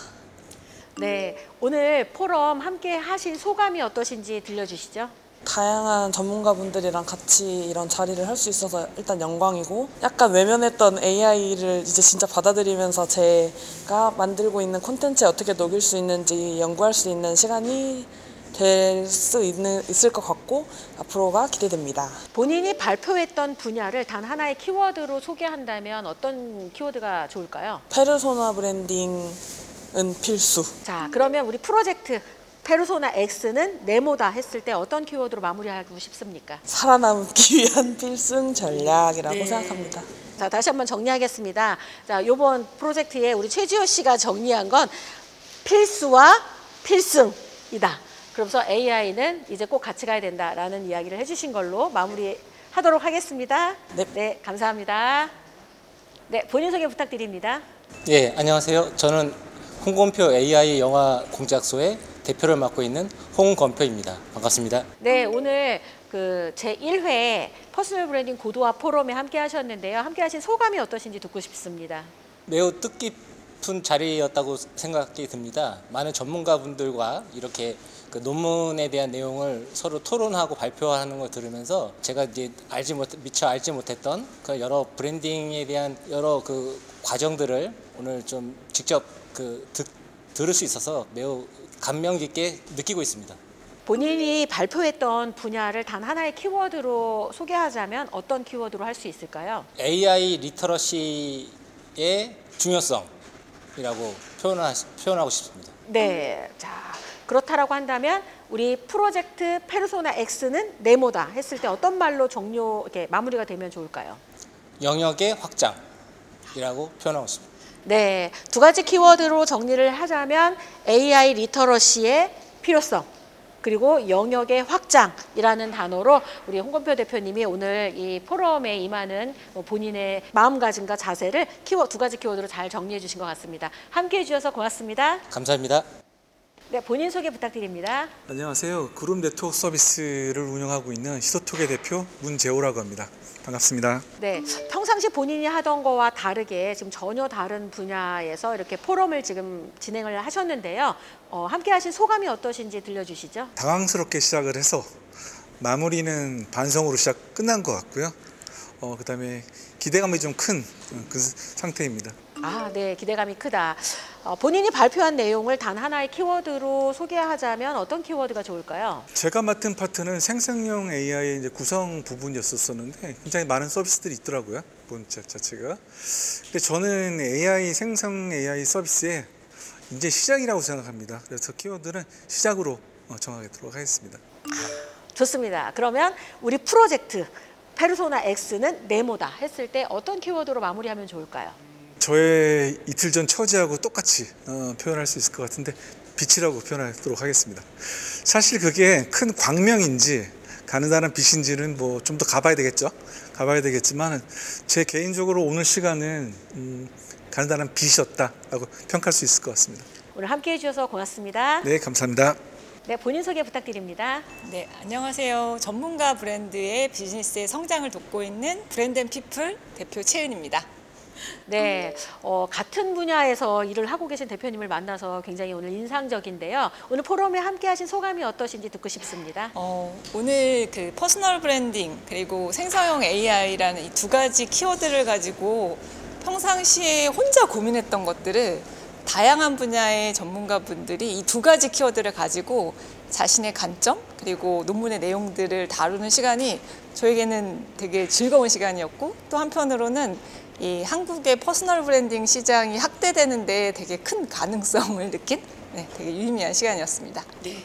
네, 오늘 포럼 함께 하신 소감이 어떠신지 들려주시죠. 다양한 전문가분들이랑 같이 이런 자리를 할 수 있어서 일단 영광이고, 약간 외면했던 AI를 이제 진짜 받아들이면서 제가 만들고 있는 콘텐츠에 어떻게 녹일 수 있는지 연구할 수 있는 시간이 될 수 있을 것 같고 앞으로가 기대됩니다. 본인이 발표했던 분야를 단 하나의 키워드로 소개한다면 어떤 키워드가 좋을까요? 페르소나 브랜딩은 필수. 자, 그러면 우리 프로젝트 페르소나 X는 네모다 했을 때 어떤 키워드로 마무리하고 싶습니까? 살아남기 위한 필승 전략이라고 생각합니다. 자, 다시 한번 정리하겠습니다. 자, 이번 프로젝트에 우리 최지호 씨가 정리한 건 필수와 필승이다. 그러면서 AI는 이제 꼭 같이 가야 된다라는 이야기를 해주신 걸로 마무리하도록 하겠습니다. 네, 감사합니다. 네, 본인 소개 부탁드립니다. 예, 안녕하세요. 저는 홍건표 AI 영화 공작소의 대표를 맡고 있는 홍건표입니다. 반갑습니다. 네, 오늘 그 제1회 퍼스널 브랜딩 고도화 포럼에 함께 하셨는데요. 함께 하신 소감이 어떠신지 듣고 싶습니다. 매우 뜻깊은 자리였다고 생각이 듭니다. 많은 전문가분들과 이렇게 그 논문에 대한 내용을 서로 토론하고 발표하는 걸 들으면서 제가 이제 미처 알지 못했던 그 여러 브랜딩에 대한 여러 그 과정들을 오늘 좀 직접 들을 수 있어서 매우 감명 깊게 느끼고 있습니다. 본인이 발표했던 분야를 단 하나의 키워드로 소개하자면 어떤 키워드로 할 수 있을까요? AI 리터러시의 중요성이라고 표현하고 싶습니다. 네, 자 그렇다라고 한다면 우리 프로젝트 페르소나 X는 네모다 했을 때 어떤 말로 이렇게 마무리가 되면 좋을까요? 영역의 확장이라고 표현하고 싶습니다. 네, 두 가지 키워드로 정리를 하자면 AI 리터러시의 필요성 그리고 영역의 확장이라는 단어로 우리 홍건표 대표님이 오늘 이 포럼에 임하는 본인의 마음가짐과 자세를 두 가지 키워드로 잘 정리해 주신 것 같습니다. 함께해 주셔서 고맙습니다. 감사합니다. 네, 본인 소개 부탁드립니다. 안녕하세요. 그룹 네트워크 서비스를 운영하고 있는 시도톡의 대표 문재호라고 합니다. 반갑습니다. 네, 평상시 본인이 하던 거와 다르게 지금 전혀 다른 분야에서 이렇게 포럼을 지금 진행을 하셨는데요. 함께 하신 소감이 어떠신지 들려주시죠. 당황스럽게 시작을 해서 마무리는 반성으로 끝난 것 같고요. 그다음에 기대감이 좀 큰 그 상태입니다. 아, 네, 기대감이 크다. 본인이 발표한 내용을 단 하나의 키워드로 소개하자면 어떤 키워드가 좋을까요? 제가 맡은 파트는 생성형 AI 이제 구성 부분이었었는데 굉장히 많은 서비스들이 있더라고요. 본 자체가. 근데 저는 생성 AI 서비스의 이제 시작이라고 생각합니다. 그래서 키워드는 시작으로 정하도록 하겠습니다. 좋습니다. 그러면 우리 프로젝트 페르소나 X는 네모다 했을 때 어떤 키워드로 마무리하면 좋을까요? 저의 이틀 전 처지하고 똑같이 표현할 수 있을 것 같은데 빛이라고 표현하도록 하겠습니다. 사실 그게 큰 광명인지 가느다란 빛인지는 뭐 좀 더 가봐야 되겠지만 제 개인적으로 오늘 시간은 가느다란 빛이었다라고 평가할 수 있을 것 같습니다. 오늘 함께해 주셔서 고맙습니다. 네, 감사합니다. 네, 본인 소개 부탁드립니다. 네, 안녕하세요. 전문가 브랜드의 비즈니스의 성장을 돕고 있는 브랜드앤피플 대표 최은입니다. 네, 같은 분야에서 일을 하고 계신 대표님을 만나서 굉장히 오늘 인상적인데요. 오늘 포럼에 함께하신 소감이 어떠신지 듣고 싶습니다. 오늘 그 퍼스널 브랜딩 그리고 생성형 AI라는 이 두 가지 키워드를 가지고 평상시에 혼자 고민했던 것들을 다양한 분야의 전문가분들이 이 두 가지 키워드를 가지고 자신의 관점 그리고 논문의 내용들을 다루는 시간이 저에게는 되게 즐거운 시간이었고 또 한편으로는 이 한국의 퍼스널 브랜딩 시장이 확대되는데 되게 큰 가능성을 느낀 되게 유의미한 시간이었습니다. 네.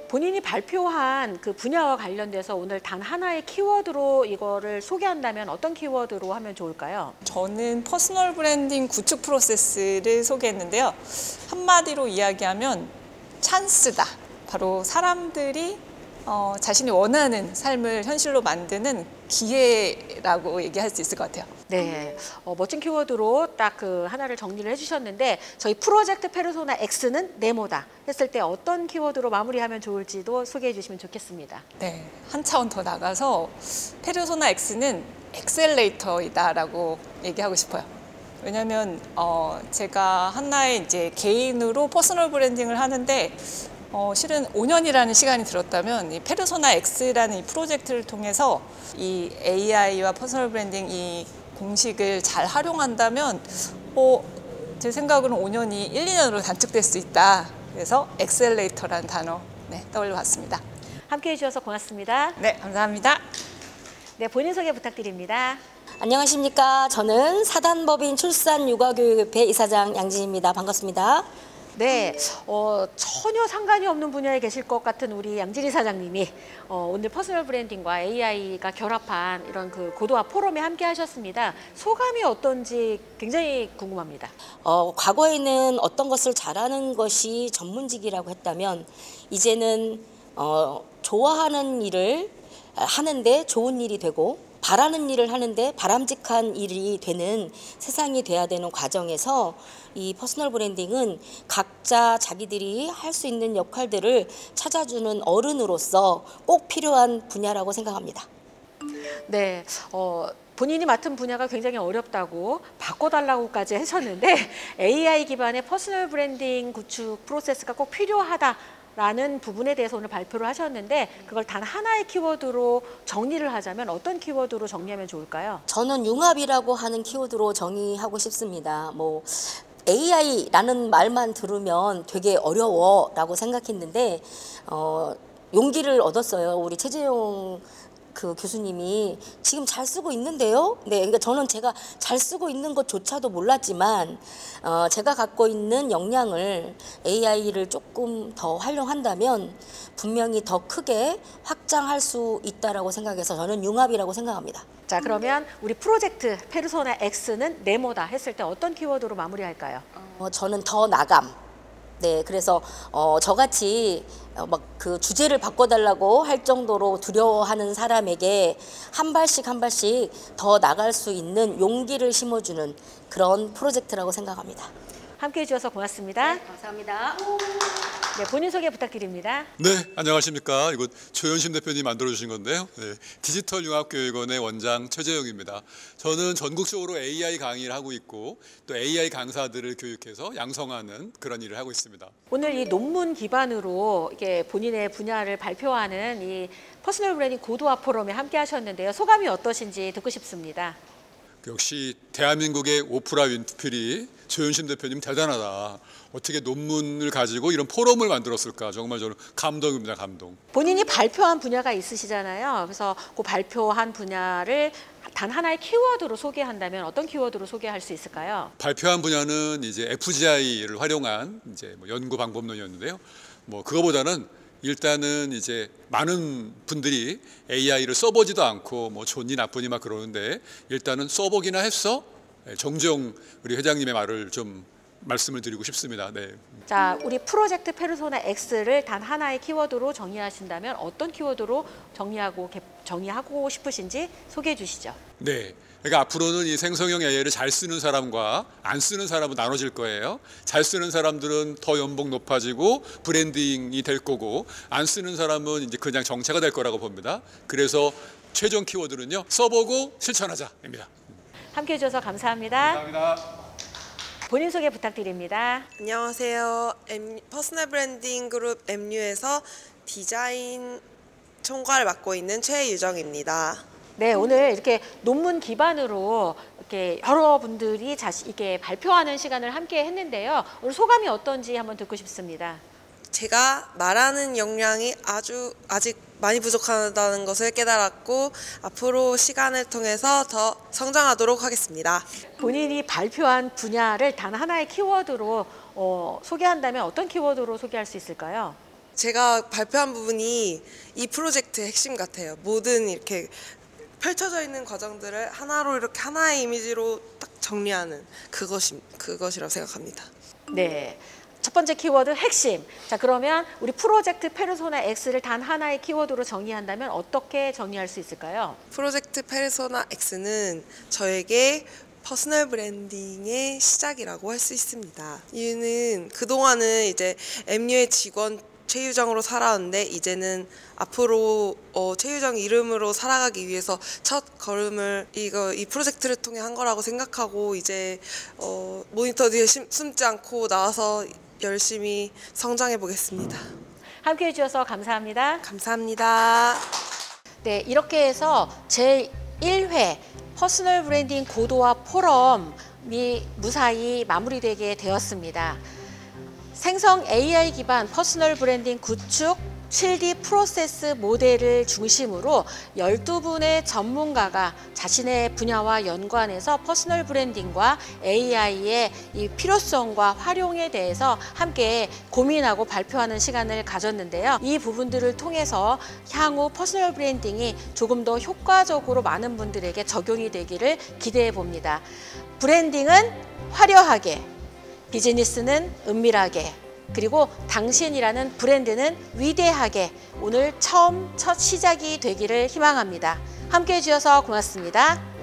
본인이 발표한 그 분야와 관련돼서 오늘 단 하나의 키워드로 이거를 소개한다면 어떤 키워드로 하면 좋을까요? 저는 퍼스널 브랜딩 구축 프로세스를 소개했는데요. 한마디로 이야기하면 찬스다. 바로 사람들이 자신이 원하는 삶을 현실로 만드는 기회라고 얘기할 수 있을 것 같아요. 네, 멋진 키워드로 딱 그 하나를 정리를 해주셨는데 저희 프로젝트 페르소나 X는 네모다 했을 때 어떤 키워드로 마무리하면 좋을지도 소개해 주시면 좋겠습니다. 네, 한 차원 더 나가서 페르소나 X는 엑셀레이터이다라고 얘기하고 싶어요. 왜냐하면 제가 하나의 이제 개인으로 퍼스널 브랜딩을 하는데 실은 5년이라는 시간이 들었다면 이 페르소나 X라는 이 프로젝트를 통해서 이 AI와 퍼스널 브랜딩 이 공식을 잘 활용한다면 제 생각으로는 5년이 1, 2년으로 단축될 수 있다. 그래서 엑셀레이터라는 단어 떠올려 봤습니다. 함께해 주셔서 고맙습니다. 네, 감사합니다. 네, 본인 소개 부탁드립니다. 안녕하십니까. 저는 사단법인 출산육아교육협회 이사장 양진입니다. 반갑습니다. 네, 전혀 상관이 없는 분야에 계실 것 같은 우리 양진희 사장님이 오늘 퍼스널 브랜딩과 AI가 결합한 이런 그 고도화 포럼에 함께 하셨습니다. 소감이 어떤지 굉장히 궁금합니다. 과거에는 어떤 것을 잘하는 것이 전문직이라고 했다면 이제는 좋아하는 일을 하는데 좋은 일이 되고 바라는 일을 하는데 바람직한 일이 되는 세상이 돼야 되는 과정에서 이 퍼스널 브랜딩은 각자 자기들이 할 수 있는 역할들을 찾아주는 어른으로서 꼭 필요한 분야라고 생각합니다. 네, 본인이 맡은 분야가 굉장히 어렵다고 바꿔달라고까지 하셨는데 AI 기반의 퍼스널 브랜딩 구축 프로세스가 꼭 필요하다라는 부분에 대해서 오늘 발표를 하셨는데 그걸 단 하나의 키워드로 정리를 하자면 어떤 키워드로 정리하면 좋을까요? 저는 융합이라고 하는 키워드로 정의하고 싶습니다. 뭐 AI라는 말만 들으면 되게 어려워라고 생각했는데 용기를 얻었어요. 우리 최재용 교수님이 지금 잘 쓰고 있는데요. 네, 그러니까 저는 제가 잘 쓰고 있는 것조차도 몰랐지만 제가 갖고 있는 역량을 AI를 조금 더 활용한다면 분명히 더 크게 확장할 수 있다라고 생각해서 저는 융합이라고 생각합니다. 자, 그러면 우리 프로젝트 페르소나 X는 네모다 했을 때 어떤 키워드로 마무리할까요? 저는 더 나감. 네, 그래서 저같이 막 그 주제를 바꿔달라고 할 정도로 두려워하는 사람에게 한 발씩 더 나갈 수 있는 용기를 심어주는 그런 프로젝트라고 생각합니다. 함께해 주셔서 고맙습니다. 네, 감사합니다. 네, 본인 소개 부탁드립니다. 네, 안녕하십니까. 이거 조현심 대표님 만들어주신 건데요. 네, 디지털융합교육원의 원장 최재영입니다. 저는 전국적으로 AI 강의를 하고 있고 또 AI 강사들을 교육해서 양성하는 그런 일을 하고 있습니다. 오늘 이 논문 기반으로 이게 본인의 분야를 발표하는 이 퍼스널 브랜딩 고도화 포럼에 함께 하셨는데요. 소감이 어떠신지 듣고 싶습니다. 역시 대한민국의 오프라 윈프리 조현심 대표님 대단하다. 어떻게 논문을 가지고 이런 포럼을 만들었을까. 정말 저는 감동입니다. 감동. 본인이 발표한 분야가 있으시잖아요. 그래서 그 발표한 분야를 단 하나의 키워드로 소개한다면 어떤 키워드로 소개할 수 있을까요? 발표한 분야는 이제 FGI를 활용한 이제 뭐 연구 방법론이었는데요. 뭐 그거보다는 일단은 이제 많은 분들이 AI를 써보지도 않고 뭐 좋니 나쁘니 막 그러는데 일단은 써보기나 했어. 정주영 우리 회장님의 말을 좀 말씀을 드리고 싶습니다. 네. 자, 우리 프로젝트 페르소나 X를 단 하나의 키워드로 정의하신다면 어떤 키워드로 정의하고 싶으신지 소개해 주시죠. 네. 그러니까 앞으로는 이 생성형 AI를 잘 쓰는 사람과 안 쓰는 사람은 나눠질 거예요. 잘 쓰는 사람들은 더 연봉 높아지고 브랜딩이 될 거고 안 쓰는 사람은 이제 그냥 정체가 될 거라고 봅니다. 그래서 최종 키워드는요. 써보고 실천하자입니다. 함께해 주셔서 감사합니다. 감사합니다. 본인 소개 부탁드립니다. 안녕하세요. 퍼스널 브랜딩 그룹 MU에서 디자인 총괄을 맡고 있는 최유정입니다. 네, 오늘 이렇게 논문 기반으로 이렇게 여러분들이 자신 있게 발표하는 시간을 함께 했는데요. 오늘 소감이 어떤지 한번 듣고 싶습니다. 제가 말하는 역량이 아직 많이 부족하다는 것을 깨달았고 앞으로 시간을 통해서 더 성장하도록 하겠습니다. 본인이 발표한 분야를 단 하나의 키워드로 소개한다면 어떤 키워드로 소개할 수 있을까요? 제가 발표한 부분이 이 프로젝트의 핵심 같아요. 모든 이렇게 펼쳐져 있는 과정들을 하나로 이렇게 하나의 이미지로 딱 정리하는 그것이라고 생각합니다. 네. 첫 번째 키워드 핵심. 자, 그러면 우리 프로젝트 페르소나 X를 단 하나의 키워드로 정의한다면 어떻게 정의할 수 있을까요? 프로젝트 페르소나 X는 저에게 퍼스널 브랜딩의 시작이라고 할 수 있습니다. 이유는 그동안은 이제 MU의 직원 최유정으로 살아왔는데 이제는 앞으로 최유정 이름으로 살아가기 위해서 첫 걸음을 이 프로젝트를 통해 한 거라고 생각하고 이제 모니터 뒤에 숨지 않고 나와서 열심히 성장해 보겠습니다. 함께해 주셔서 감사합니다. 감사합니다. 네, 이렇게 해서 제1회 퍼스널 브랜딩 고도화 포럼이 무사히 마무리되게 되었습니다. 생성 AI 기반 퍼스널 브랜딩 구축 7D 프로세스 모델을 중심으로 12분의 전문가가 자신의 분야와 연관해서 퍼스널 브랜딩과 AI의 이 필요성과 활용에 대해서 함께 고민하고 발표하는 시간을 가졌는데요. 이 부분들을 통해서 향후 퍼스널 브랜딩이 조금 더 효과적으로 많은 분들에게 적용이 되기를 기대해 봅니다. 브랜딩은 화려하게, 비즈니스는 은밀하게, 그리고 당신이라는 브랜드는 위대하게 오늘 첫 시작이 되기를 희망합니다. 함께해 주셔서 고맙습니다.